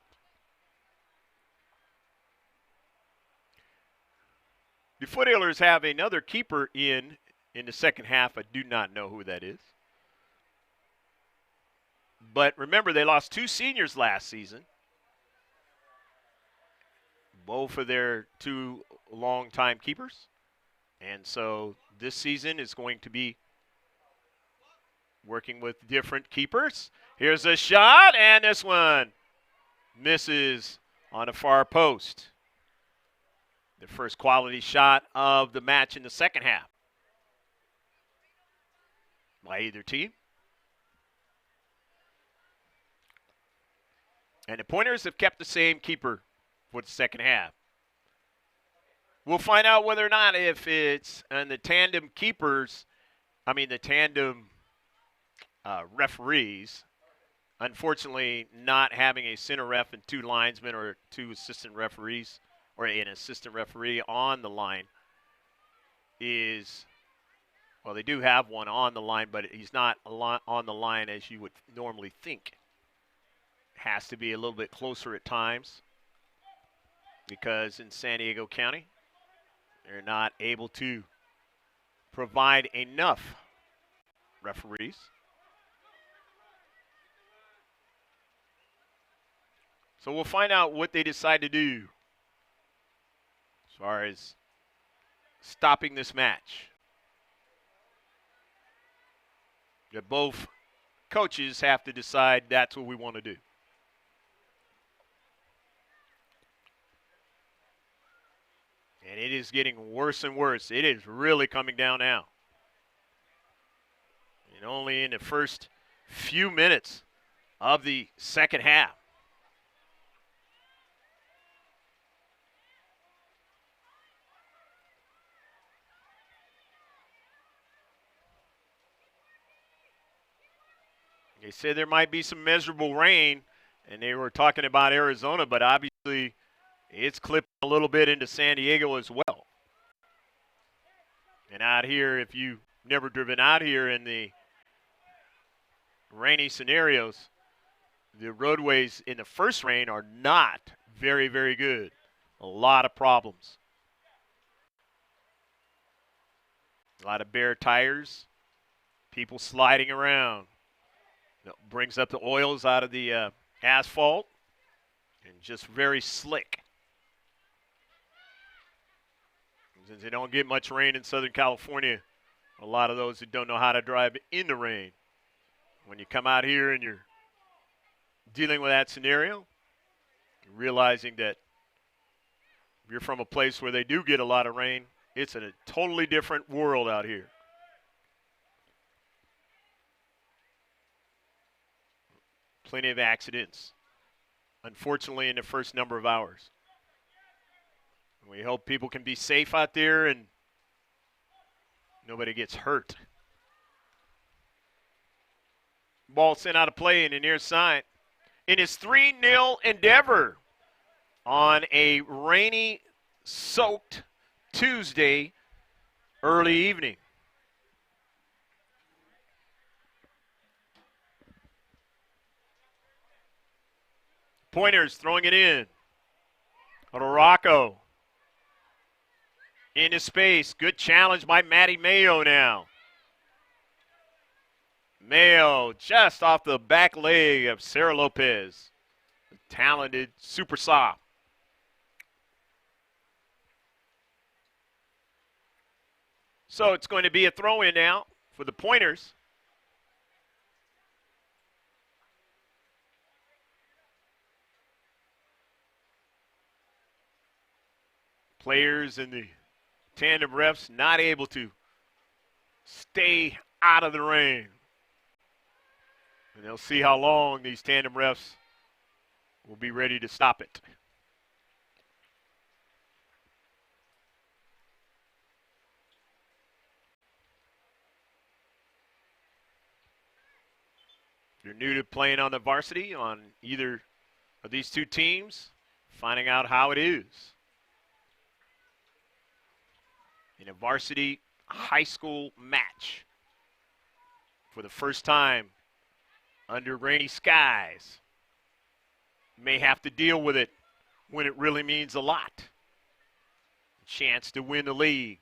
The Foothillers have another keeper in the second half. I do not know who that is. But remember, they lost 2 seniors last season. Both of their 2 longtime keepers. And so this season is going to be working with different keepers. Here's a shot, and this one misses on a far post. The first quality shot of the match in the second half by either team. And the Pointers have kept the same keeper for the second half. We'll find out whether or not if it's on the tandem referees. Unfortunately, not having a center ref and 2 linesmen or 2 assistant referees or an assistant referee on the line is, well, they do have one on the line, but he's not on the line as you would normally think. Has to be a little bit closer at times because in San Diego County, they're not able to provide enough referees. So we'll find out what they decide to do as far as stopping this match. That both coaches have to decide that's what we want to do. And it is getting worse and worse. It is really coming down now. And only in the first few minutes of the second half. They said there might be some miserable rain, and they were talking about Arizona, but obviously it's clipped a little bit into San Diego as well. And out here, if you've never driven out here in the rainy scenarios, the roadways in the first rain are not very, very good. A lot of problems. A lot of bare tires, people sliding around. That brings up the oils out of the asphalt, and just very slick. Since they don't get much rain in Southern California, a lot of those who don't know how to drive in the rain, when you come out here and you're dealing with that scenario, you're realizing that if you're from a place where they do get a lot of rain, it's a totally different world out here. Plenty of accidents, unfortunately, in the first number of hours. We hope people can be safe out there and nobody gets hurt. Ball sent out of play in the near side. In his 3-0 endeavor on a rainy, soaked Tuesday early evening. Pointers throwing it in. Rocco. Into space. Good challenge by Matty Mayo now. Mayo just off the back leg of Sarah Lopez. The talented super soft. So it's going to be a throw-in now for the Pointers. Players and the tandem refs not able to stay out of the rain. And they'll see how long these tandem refs will be ready to stop it. If you're new to playing on the varsity on either of these two teams, finding out how it is in a varsity high school match for the first time under rainy skies. May have to deal with it when it really means a lot. A chance to win the league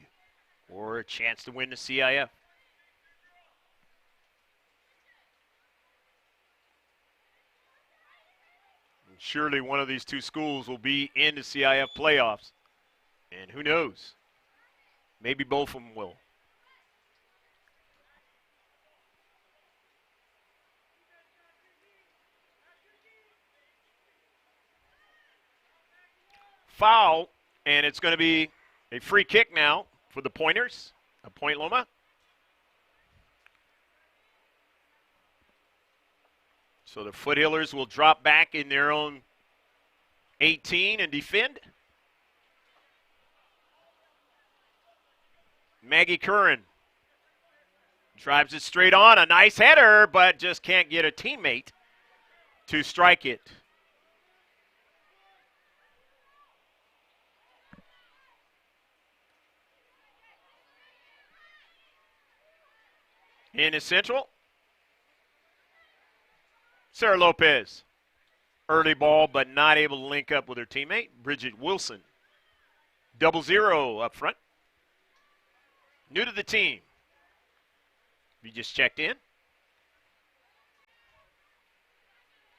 or a chance to win the C.I.F. And surely one of these two schools will be in the C.I.F. playoffs. And who knows? Maybe both of them will. Foul, and it's going to be a free kick now for the Pointers, a Point Loma. So the Foothillers will drop back in their own 18 and defend. Maggie Curran drives it straight on. A nice header, but just can't get a teammate to strike it. In the central, Sarah Lopez. Early ball, but not able to link up with her teammate, Bridget Wilson. 0-0 up front. New to the team. You just checked in.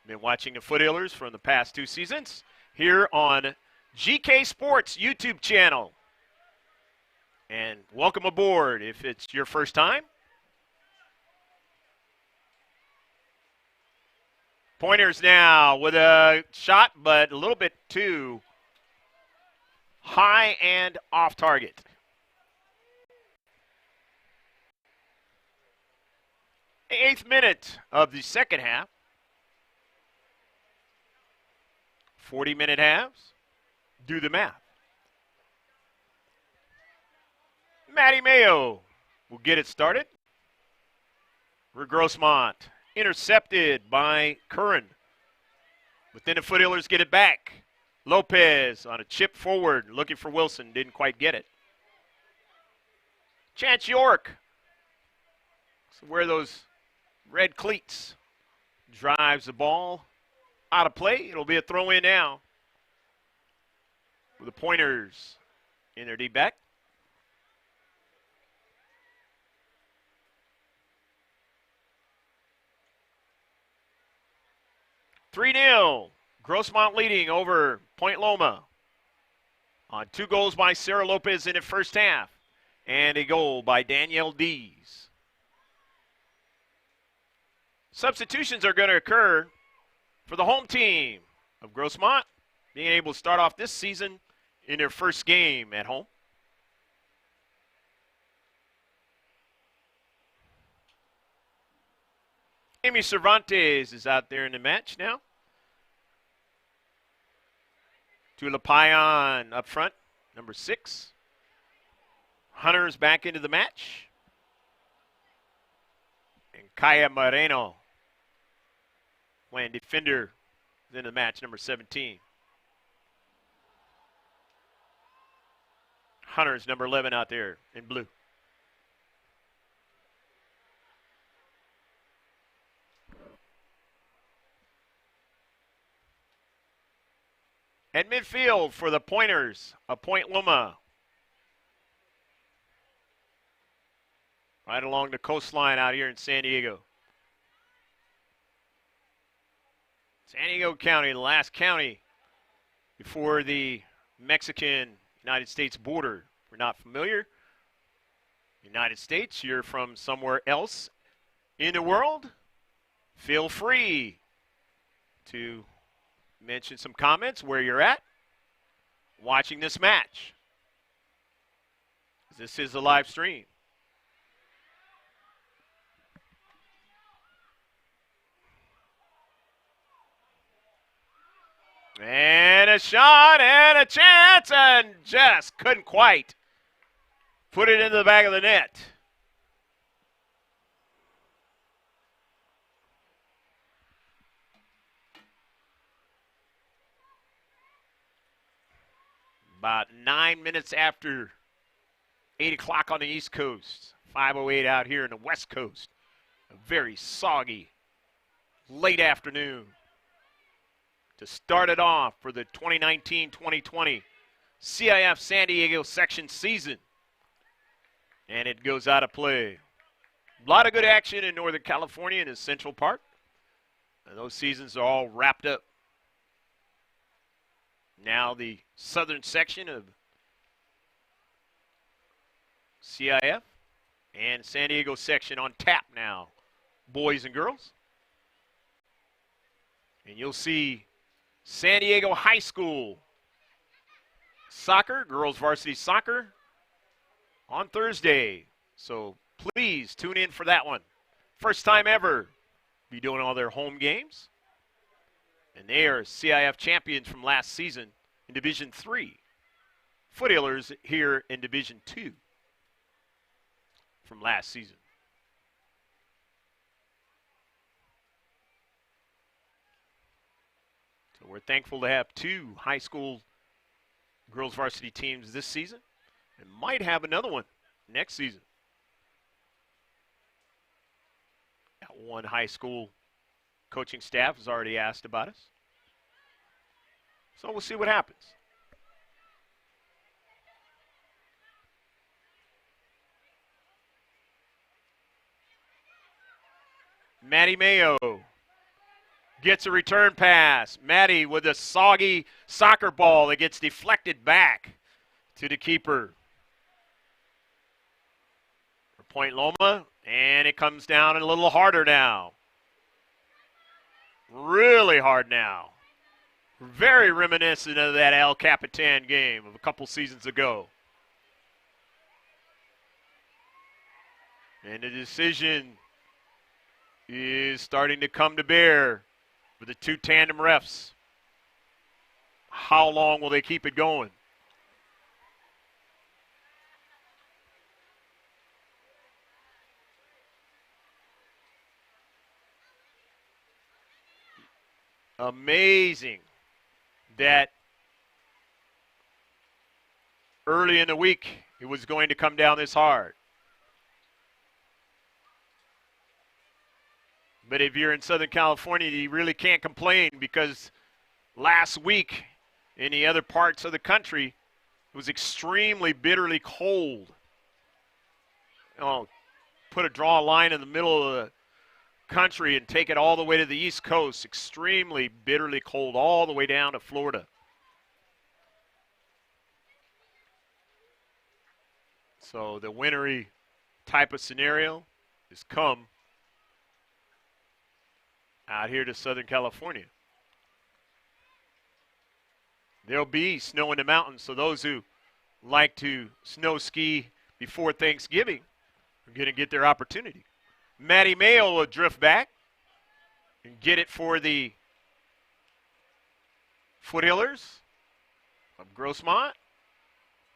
Been watching the Foothillers from the past 2 seasons here on GK Sports YouTube channel. And welcome aboard if it's your first time. Pointers now with a shot, but a little bit too high and off target. The 8th minute of the second half. 40-minute halves. Do the math. Matty Mayo will get it started for Grossmont. Intercepted by Curran. But then the Foothillers get it back. Lopez on a chip forward, looking for Wilson. Didn't quite get it. Chance York. So wear those red cleats. Drives the ball out of play. It'll be a throw in now. With the Pointers in their deep back. (3-0). Grossmont leading over Point Loma on 2 goals by Sarah Lopez in the first half and a goal by Danielle Dees. Substitutions are going to occur for the home team of Grossmont, being able to start off this season in their first game at home. Amy Cervantes is out there in the match now. Tula Payan up front, number 6. Hunter's back into the match. And Kaya Moreno, playing defender, is in the match, number 17. Hunter's number 11 out there in blue. At midfield for the Pointers of Point Loma. Right along the coastline out here in San Diego. San Diego County, the last county before the Mexican-United States border. If we're not familiar, United States, you're from somewhere else in the world, feel free to mention some comments where you're at watching this match. This is a live stream. And a shot and a chance, and just couldn't quite put it into the back of the net. About 9 minutes after 8 o'clock on the East Coast, 5:08 out here in the West Coast. A very soggy late afternoon to start it off for the 2019-2020 C.I.F. San Diego section season. And it goes out of play. A lot of good action in Northern California in the Central Park. And those seasons are all wrapped up. Now the southern section of C.I.F. and San Diego section on tap now, boys and girls. And you'll see San Diego High School soccer, girls varsity soccer, on Thursday. So please tune in for that one. First time ever be doing all their home games. And they are C.I.F. champions from last season in Division 3. Foothillers here in Division 2 from last season. So we're thankful to have 2 high school girls varsity teams this season and might have another one next season. Got 1 high school coaching staff has already asked about us. So we'll see what happens. Maddie Mayo gets a return pass. Maddie with a soggy soccer ball that gets deflected back to the keeper for Point Loma, and it comes down a little harder now. Really hard now. Very reminiscent of that El Capitan game of a couple seasons ago. And the decision is starting to come to bear for the 2 tandem refs. how long will they keep it going? Amazing that early in the week it was going to come down this hard. But if you're in Southern California, you really can't complain because last week in the other parts of the country, it was extremely bitterly cold. Put a draw line in the middle of the country and take it all the way to the East Coast. Extremely bitterly cold all the way down to Florida. So the wintry type of scenario has come out here to Southern California. There'll be snow in the mountains, so those who like to snow ski before Thanksgiving are going to get their opportunity. Maddie Mayo will drift back and get it for the Foothillers of Grossmont.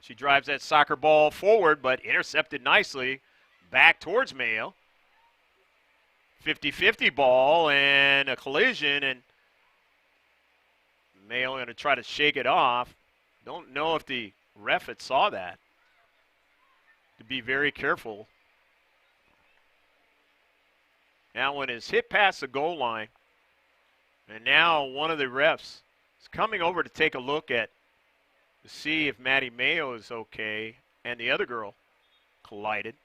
She drives that soccer ball forward, but intercepted nicely back towards Mayo. 50-50 ball and a collision, and Mayo going to try to shake it off. Don't know if the ref had saw that. To be very careful. Now when it's hit past the goal line, and now one of the refs is coming over to take a look at to see if Maddie Mayo is okay, and the other girl collided.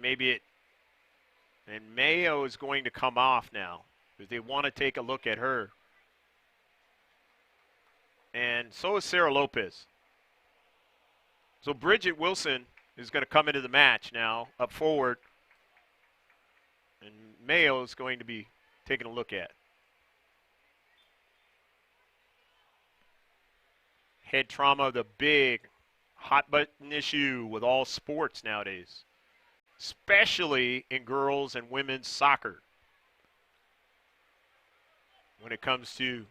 Maybe it, and Mayo is going to come off now because they want to take a look at her. And so is Sarah Lopez. So Bridget Wilson is going to come into the match now, up forward. And Mayo is going to be taking a look at. Head trauma, the big hot button issue with all sports nowadays, especially in girls and women's soccer. When it comes to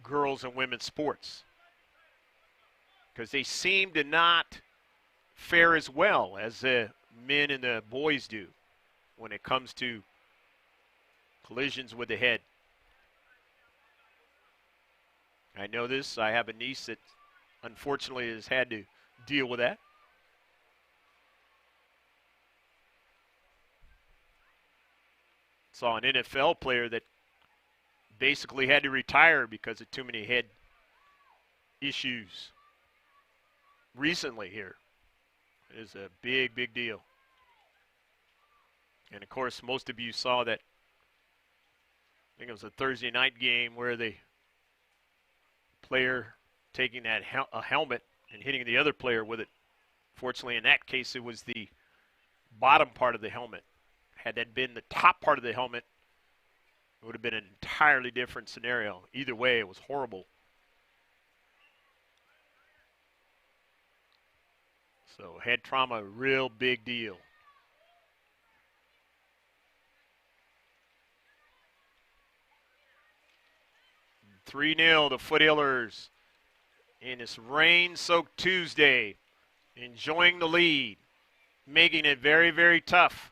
girls and women's sports, because they seem to not fare as well as the men and the boys do when it comes to collisions with the head. I know this. I have a niece that unfortunately has had to deal with that. Saw an NFL player that basically had to retire because of too many head issues recently here. It is a big, big deal. And, of course, most of you saw that, I think it was a Thursday night game where the player taking that a helmet and hitting the other player with it. Fortunately, in that case, it was the bottom part of the helmet. Had that been the top part of the helmet, it would have been an entirely different scenario. Either way, it was horrible. So head trauma, real big deal. Three 3-0 the Foothillers in this rain-soaked Tuesday, enjoying the lead, making it very, very tough.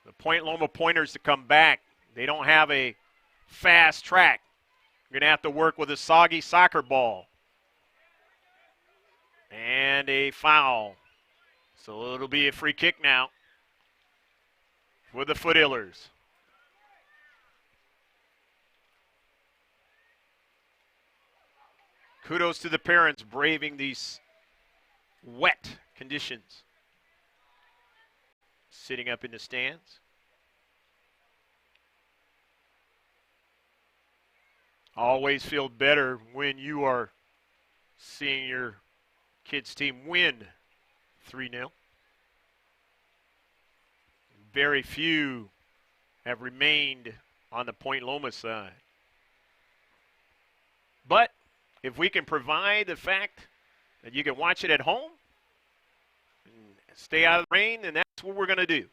The Point Loma Pointers to come back. They don't have a fast track. You're going to have to work with a soggy soccer ball. And a foul. So it'll be a free kick now for the Foothillers. Kudos to the parents braving these wet conditions. Sitting up in the stands. Always feel better when you are seeing your kids' team win 3-0. Very few have remained on the Point Loma side. But if we can provide the fact that you can watch it at home and stay out of the rain, then that's what we're going to do.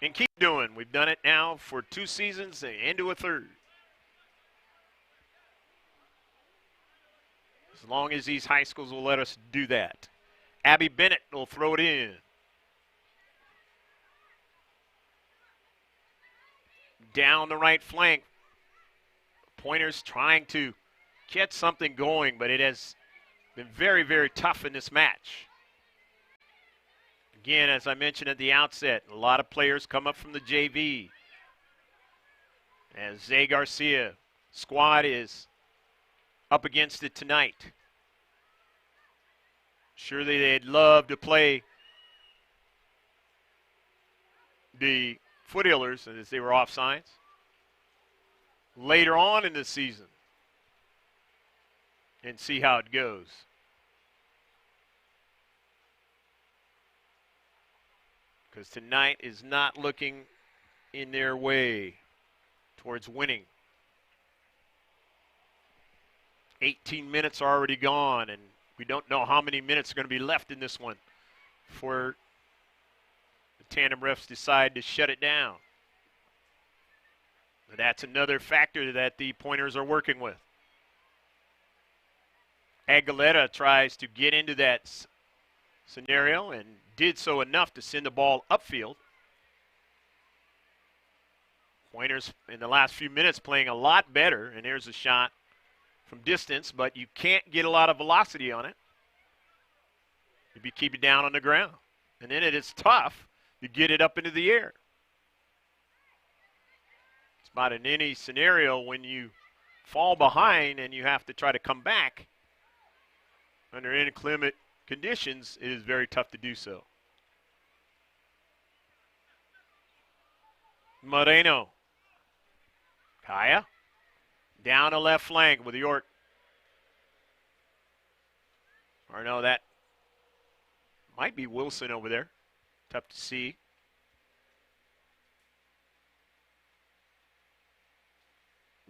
And keep doing. We've done it now for 2 seasons and into a third. As long as these high schools will let us do that. Abby Bennett will throw it in. Down the right flank. Pointers trying to get something going, but it has been very, very tough in this match. Again, as I mentioned at the outset, a lot of players come up from the JV. As Zay Garcia squad is up against it tonight. Surely they'd love to play the Foothillers as they were offsides later on in the season and see how it goes. Because tonight is not looking in their way towards winning. 18 minutes are already gone, and we don't know how many minutes are going to be left in this one before the tandem refs decide to shut it down. But that's another factor that the Pointers are working with. Aguilera tries to get into that scenario and did so enough to send the ball upfield. Pointers in the last few minutes playing a lot better, and there's a shot from distance, but you can't get a lot of velocity on it if you keep it down on the ground. And then it is tough to get it up into the air. It's about in any scenario when you fall behind and you have to try to come back under inclement conditions, it is very tough to do so. Moreno. Kaya. Down the left flank with York. Or no, that might be Wilson over there. Tough to see.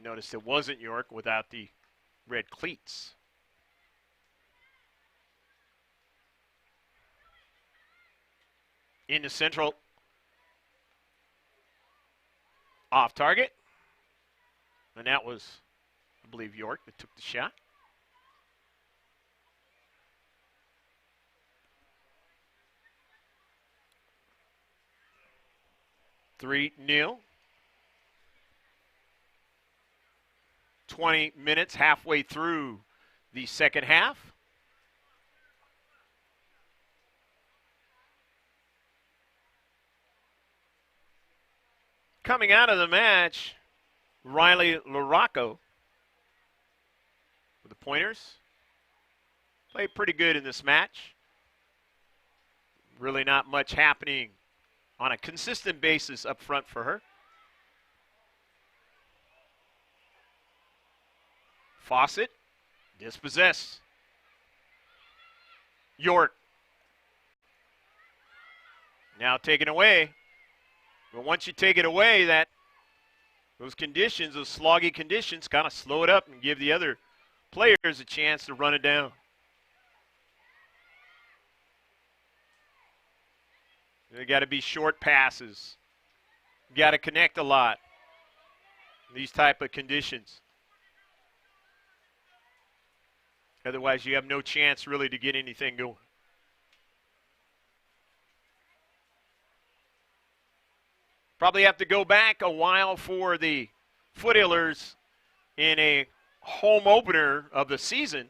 Notice it wasn't York without the red cleats. In the central. Off target. And that was, I believe, York that took the shot. Three 0. 20 minutes halfway through the second half. Coming out of the match, Riley LaRocco with the Pointers. Played pretty good in this match. Really not much happening on a consistent basis up front for her. Fawcett, dispossessed. York. Now taken away. But once you take it away, those conditions, those sloggy conditions, kind of slow it up and give the other players a chance to run it down. They got to be short passes. Got to connect a lot. These type of conditions. Otherwise, you have no chance really to get anything going. Probably have to go back a while for the Foothillers in a home opener of the season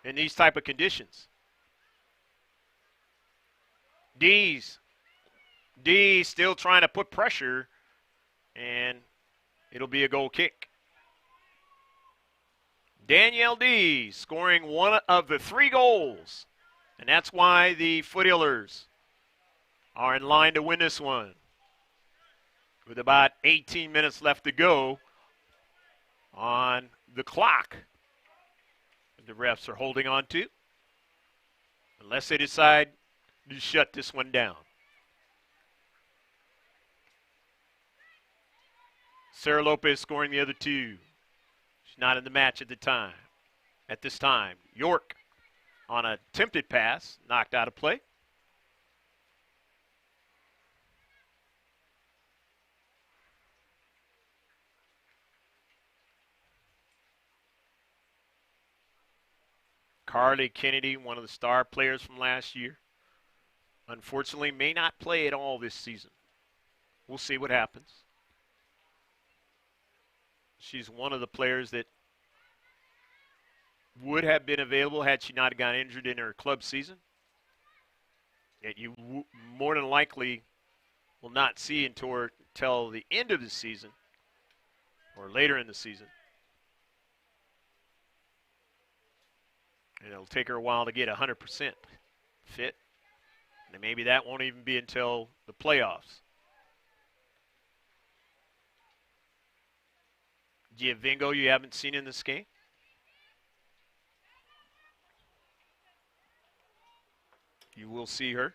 in these type of conditions. Dees still trying to put pressure, and it'll be a goal kick. Danielle Dees scoring one of the 3 goals, and that's why the Foothillers are in line to win this one. With about 18 minutes left to go on the clock. The refs are holding on to, unless they decide to shut this one down. Sarah Lopez scoring the other 2. She's not in the match at this time. York on a attempted pass, knocked out of play. Carly Kennedy, one of the star players from last year, unfortunately may not play at all this season. We'll see what happens. She's one of the players that would have been available had she not got injured in her club season. Yet you more than likely will not see until the end of the season or later in the season. And it'll take her a while to get 100% fit. And maybe that won't even be until the playoffs. Giovingo, you haven't seen in this game? You will see her.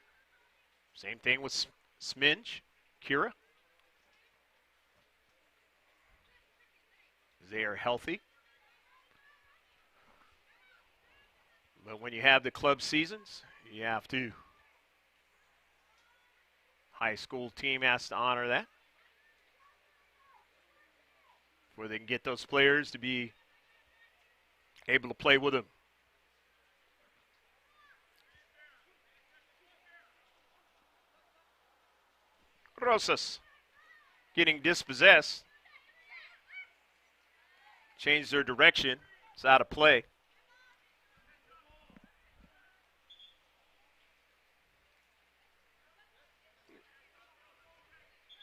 Same thing with Sminge, Kira. They are healthy. But when you have the club seasons, you have to. High school team has to honor that, where they can get those players to be able to play with them. Rosas getting dispossessed. Changed their direction. It's out of play.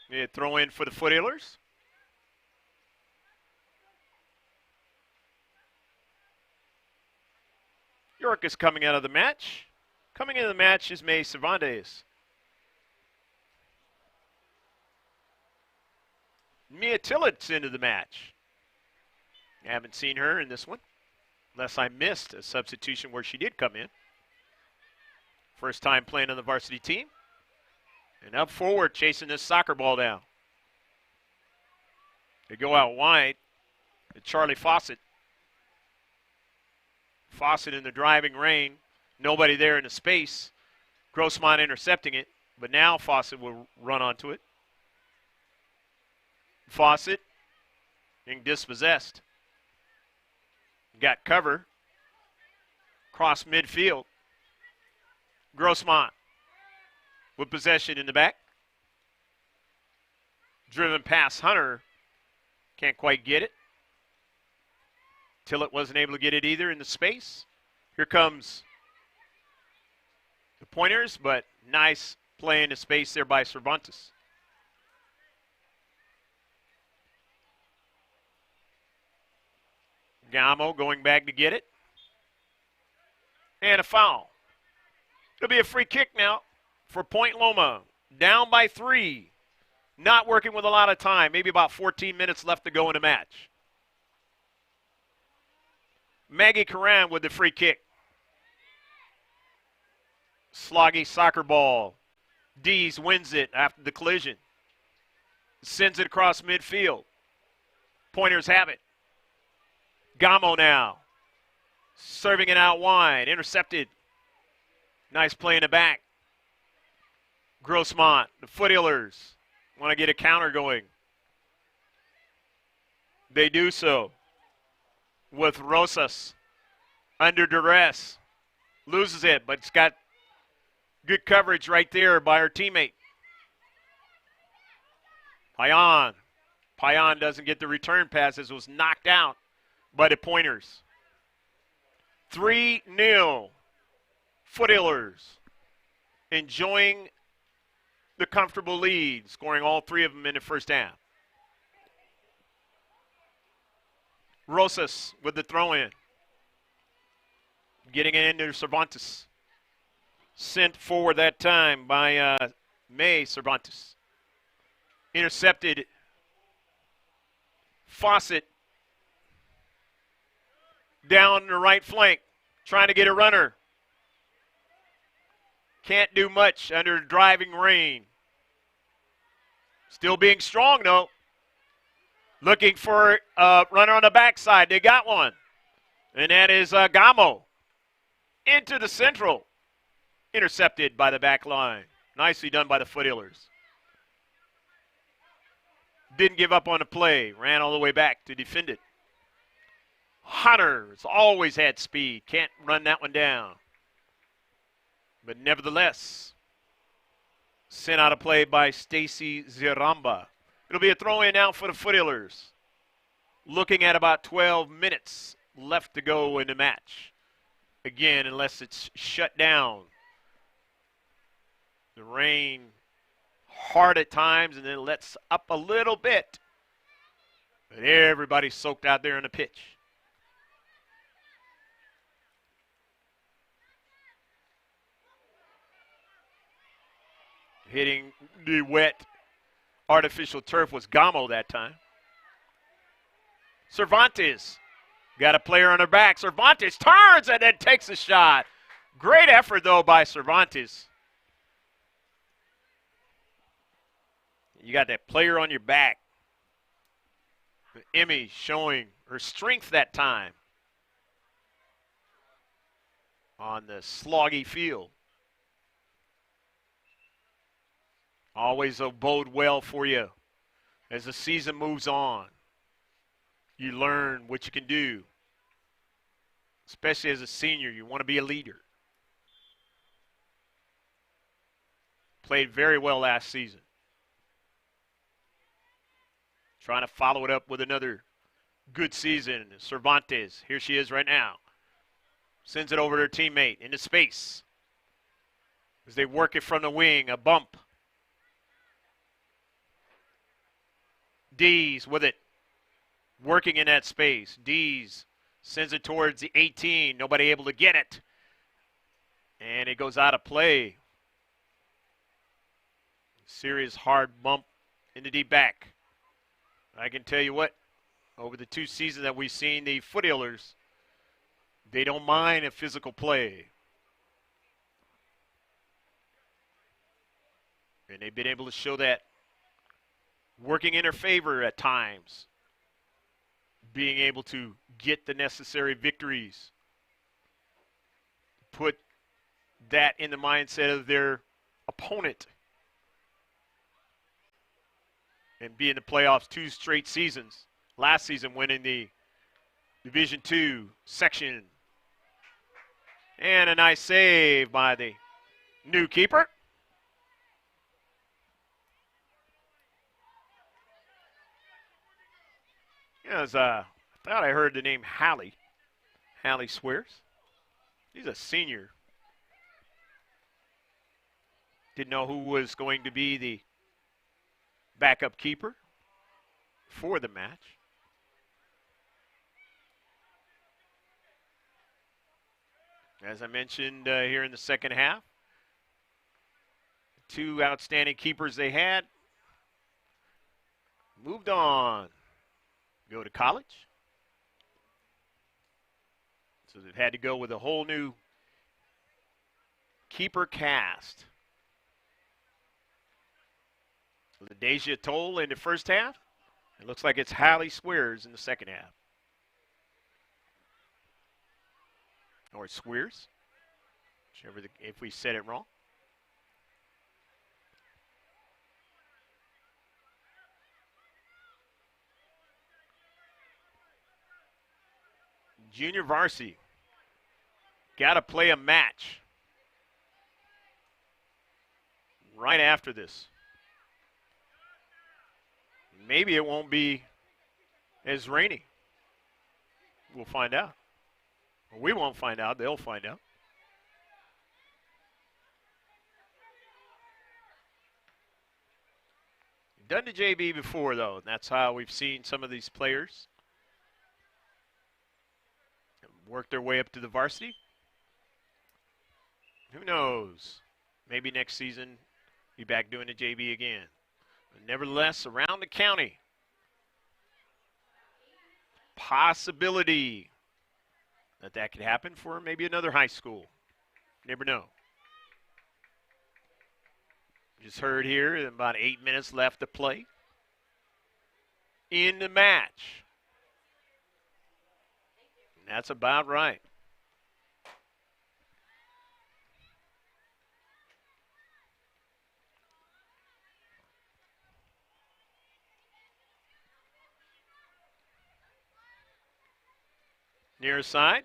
Yeah, throw in for the Foothillers. York is coming out of the match. Coming into the match is May Cervantes. Mia Tillett's into the match. I haven't seen her in this one, unless I missed a substitution where she did come in. First time playing on the varsity team. And up forward, chasing this soccer ball down. They go out wide to Charlie Fawcett. Fawcett in the driving rain. Nobody there in the space. Grossmont intercepting it, but now Fawcett will run onto it. Fawcett being dispossessed. Got cover. Cross midfield. Grossmont with possession in the back. Driven past Hunter. Can't quite get it. Tillett wasn't able to get it either in the space. Here comes the Pointers, but nice play in the space there by Cervantes. Gamo going back to get it. And a foul. It'll be a free kick now for Point Loma. Down by 3. Not working with a lot of time. Maybe about 14 minutes left to go in the match. Maggie Karan with the free kick. Sloggy soccer ball. Dees wins it after the collision. Sends it across midfield. Pointers have it. Gamo now. Serving it out wide. Intercepted. Nice play in the back. Grossmont, the Foothillers, want to get a counter going. They do so with Rosas under duress. Loses it, but it's got good coverage right there by her teammate. Payan. Payan doesn't get the return pass as it was knocked out by the Pointers. 3-0. Foothillers enjoying the comfortable lead, scoring all 3 of them in the first half. Rosas with the throw-in. Getting it into Cervantes. Sent forward that time by May Cervantes. Intercepted. Fawcett down the right flank, trying to get a runner. Can't do much under driving rain. Still being strong, though. Looking for a runner on the backside. They got one. And that is Gamo. Into the central. Intercepted by the back line. Nicely done by the Foothillers. Didn't give up on the play. Ran all the way back to defend it. Hunter's always had speed. Can't run that one down. But nevertheless, sent out of play by Stacy Ziramba. It'll be a throw-in now for the Foothillers. Looking at about 12 minutes left to go in the match. Again, unless it's shut down. The rain hard at times and then lets up a little bit. But everybody's soaked out there in the pitch. Hitting the wet artificial turf was Gamo that time. Cervantes got a player on her back. Cervantes turns and then takes a shot. Great effort, though, by Cervantes. You got that player on your back. Emmy showing her strength that time on the sloggy field. Always will bode well for you as the season moves on. You learn what you can do. Especially as a senior, you want to be a leader. Played very well last season. Trying to follow it up with another good season. Cervantes, here she is right now. Sends it over to her teammate into space. As they work it from the wing, a bump. Dees with it. Working in that space. Dees sends it towards the 18. Nobody able to get it. And it goes out of play. Serious hard bump in the deep back. I can tell you what, over the 2 seasons that we've seen the Foothillers, they don't mind a physical play. And they've been able to show that working in their favor at times. Being able to get the necessary victories. Put that in the mindset of their opponent. And be in the playoffs 2 straight seasons. Last season winning the Division II section. And a nice save by the new keeper. Yes, I thought I heard the name Hallie. Hallie Swears. He's a senior. Didn't know who was going to be the backup keeper for the match. As I mentioned here in the second half, 2 outstanding keepers they had moved on, go to college. So they've had to go with a whole new keeper cast. LaDeja Toll in the first half. It looks like it's Hallie Swears in the second half. Or Swears, whichever if we said it wrong. Junior varsity. Got to play a match right after this. Maybe it won't be as rainy. We'll find out. Or we won't find out. They'll find out. Done to JV before, though. That's how we've seen some of these players work their way up to the varsity. Who knows? Maybe next season, be back doing the JV again. Nevertheless, around the county, possibility that could happen for maybe another high school. Never know. Just heard here, about 8 minutes left to play in the match. And that's about right. Near side.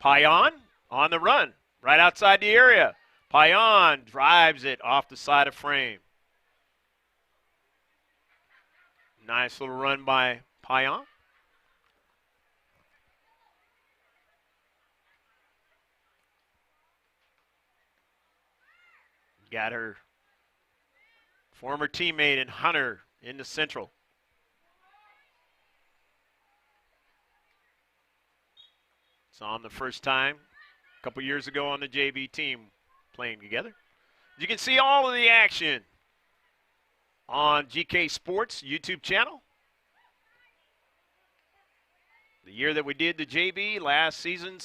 Payan on the run, right outside the area. Payan drives it off the side of frame. Nice little run by Payan. Got her former teammate in Hunter in the Central. It's on the first time a couple years ago on the JV team playing together. You can see all of the action on GK Sports YouTube channel. The year that we did the JV last season,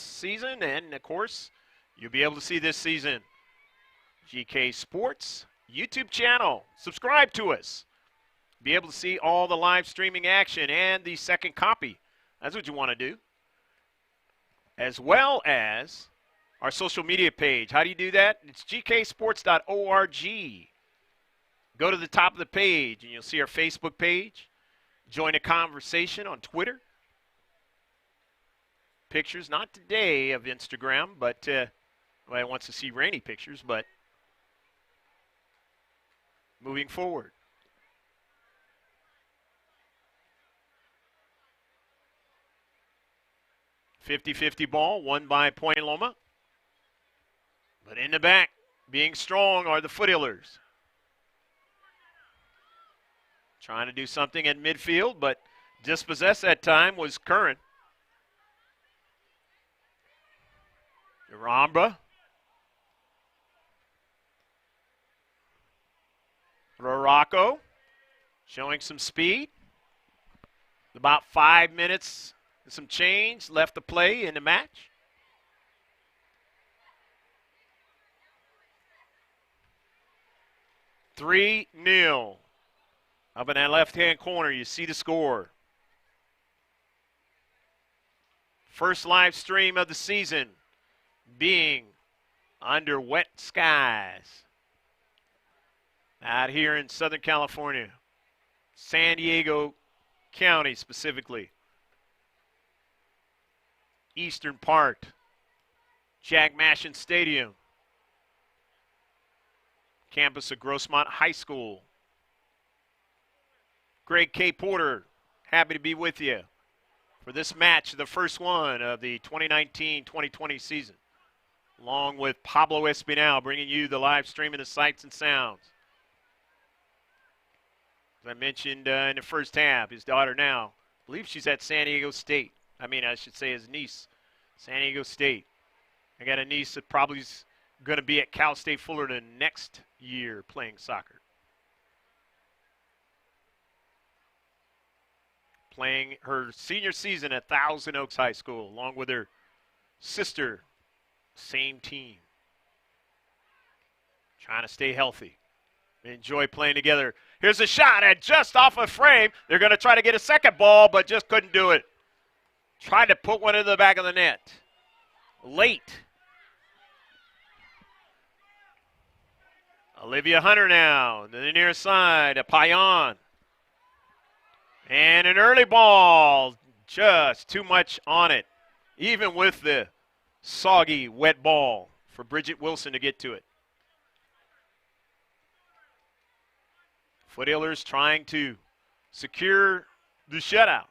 and of course, you'll be able to see this season. GK Sports YouTube channel. Subscribe to us. Be able to see all the live streaming action and the second copy. That's what you want to do. As well as our social media page. How do you do that? It's gksports.org. Go to the top of the page and you'll see our Facebook page. Join a conversation on Twitter. Pictures, not today of Instagram, but well, I want to see rainy pictures, but moving forward. .50-50 ball, won by Point Loma. But in the back, being strong are the Foothillers. Trying to do something at midfield, but dispossessed that time was Curran. Ramba. Rorocco showing some speed. About 5 minutes and some change left to play in the match. (3-0). Up in that left-hand corner, you see the score. First live stream of the season being under wet skies out here in Southern California, San Diego County specifically. Eastern part, Jack Mashin Stadium, campus of Grossmont High School. Greg K. Porter, happy to be with you for this match, the first one of the 2019-2020 season, along with Pablo Espinal, bringing you the live stream of the sights and sounds. As I mentioned in the first half, his daughter now, I believe she's at San Diego State. I should say his niece, San Diego State. I got a niece that probably is going to be at Cal State Fullerton next year playing soccer. Playing her senior season at Thousand Oaks High School, along with her sister, same team. Trying to stay healthy. Enjoy playing together. Here's a shot at just off a frame. They're going to try to get a second ball, but just couldn't do it. Tried to put one into the back of the net. Late. Olivia Hunter now, to the near side, a Payan. And an early ball, just too much on it, even with the soggy, wet ball for Bridget Wilson to get to it. Foothillers trying to secure the shutout.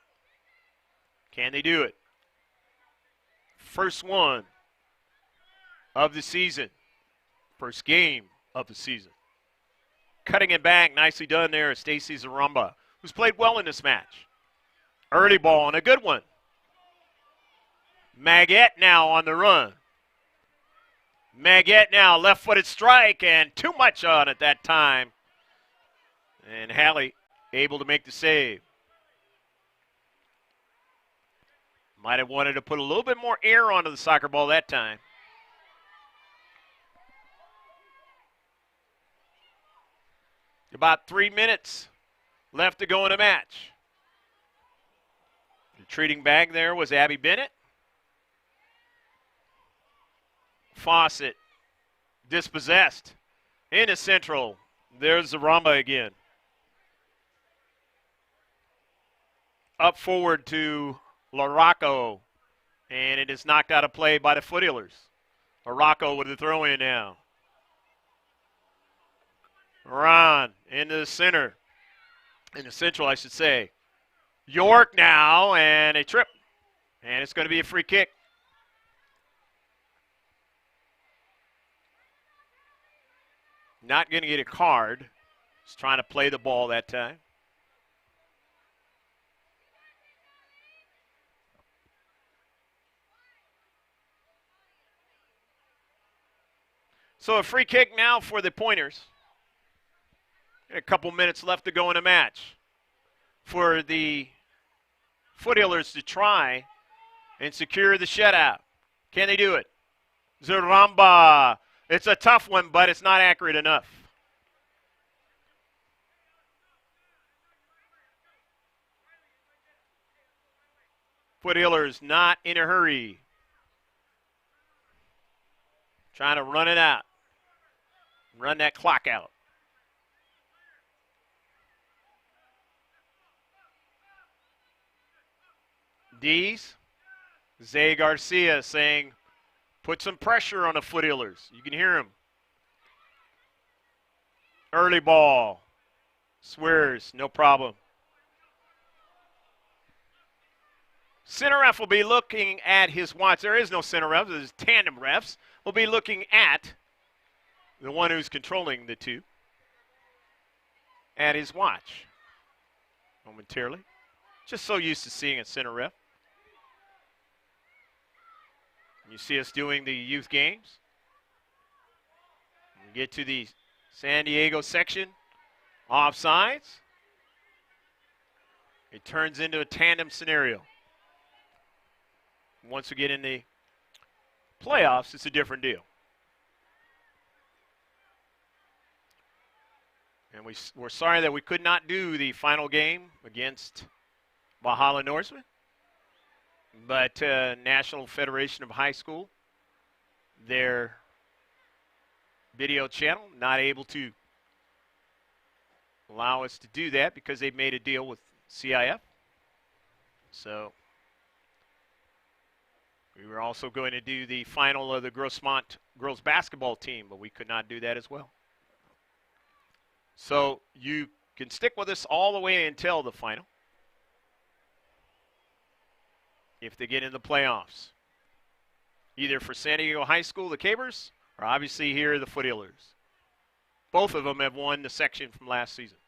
Can they do it? First one of the season. First game of the season. Cutting it back, nicely done there, Stacy Zarumba, who's played well in this match. Early ball and a good one. Maggette now on the run. Maggette now, left-footed strike, and too much on it that time. And Halley able to make the save. Might have wanted to put a little bit more air onto the soccer ball that time. About 3 minutes left to go in the match. Retreating back there was Abby Bennett. Fawcett dispossessed. Into central. There's Zaramba again. Up forward to Larocco. And it is knocked out of play by the Foothillers. Morocco with the throw in now. Ron into the center. In the central, I should say. York now, and a trip. And it's going to be a free kick. Not going to get a card. Just trying to play the ball that time. So a free kick now for the Pointers. A couple minutes left to go in the match. For the Foothillers to try and secure the shutout. Can they do it? Zaramba. It's a tough one, but it's not accurate enough. Foothillers not in a hurry. Trying to run it out. Run that clock out. D's. Zay Garcia saying, put some pressure on the Foothillers. You can hear him. Early ball. Swears, no problem. Center ref will be looking at his watch. There is no center ref. There's tandem refs. Will be looking at the one who's controlling the two at his watch momentarily. Just so used to seeing a center ref. You see us doing the youth games. We get to the San Diego section. Offsides. It turns into a tandem scenario. Once we get in the playoffs, it's a different deal. And we're sorry that we could not do the final game against Valhalla Norseman. But National Federation of High School, their video channel, not able to allow us to do that because they've made a deal with C.I.F. So we were also going to do the final of the Grossmont girls basketball team, but we could not do that as well. So you can stick with us all the way until the final, if they get in the playoffs, either for San Diego High School, the Cabers, or obviously here, the Foothillers. Both of them have won the section from last season.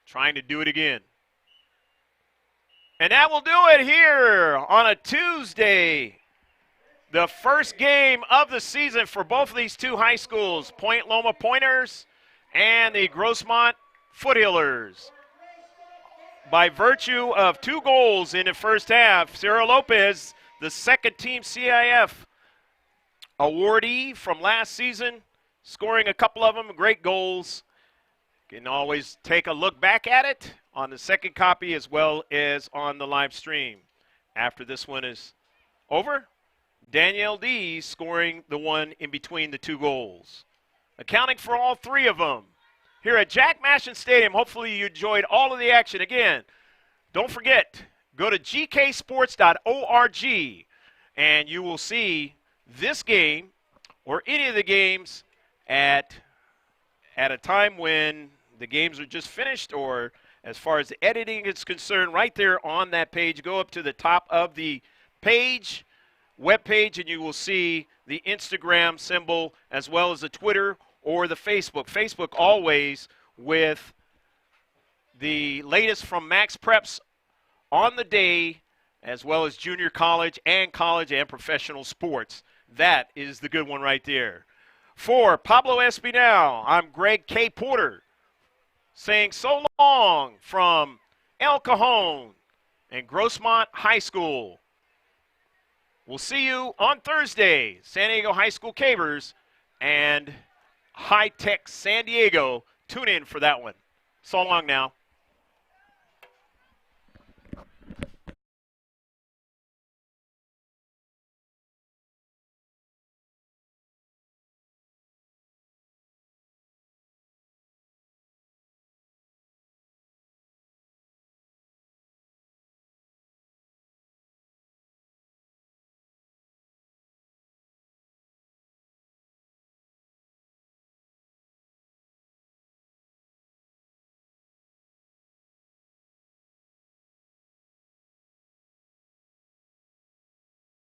Trying to do it again. And that will do it here on a Tuesday. The first game of the season for both of these two high schools, Point Loma Pointers and the Grossmont Foothillers. By virtue of 2 goals in the first half, Sarah Lopez, the second team C.I.F. awardee from last season, scoring a couple of them, great goals. You can always take a look back at it on the second copy as well as on the live stream. After this one is over, Danielle D scoring the one in between the 2 goals. Accounting for all 3 of them. Here at Jack Mashin Stadium, hopefully you enjoyed all of the action. Again, don't forget, go to gksports.org and you will see this game or any of the games at a time when the games are just finished, or as far as the editing is concerned, right there on that page. Go up to the top of the page, web page, and you will see the Instagram symbol as well as the Twitter or the Facebook. Facebook always with the latest from Max Preps on the day, as well as junior college and professional sports. That is the good one right there. For Pablo Espinal, I'm Greg K. Porter saying so long from El Cajon and Grossmont High School. We'll see you on Thursday, San Diego High School Cabers and High Tech San Diego. Tune in for that one. So long now.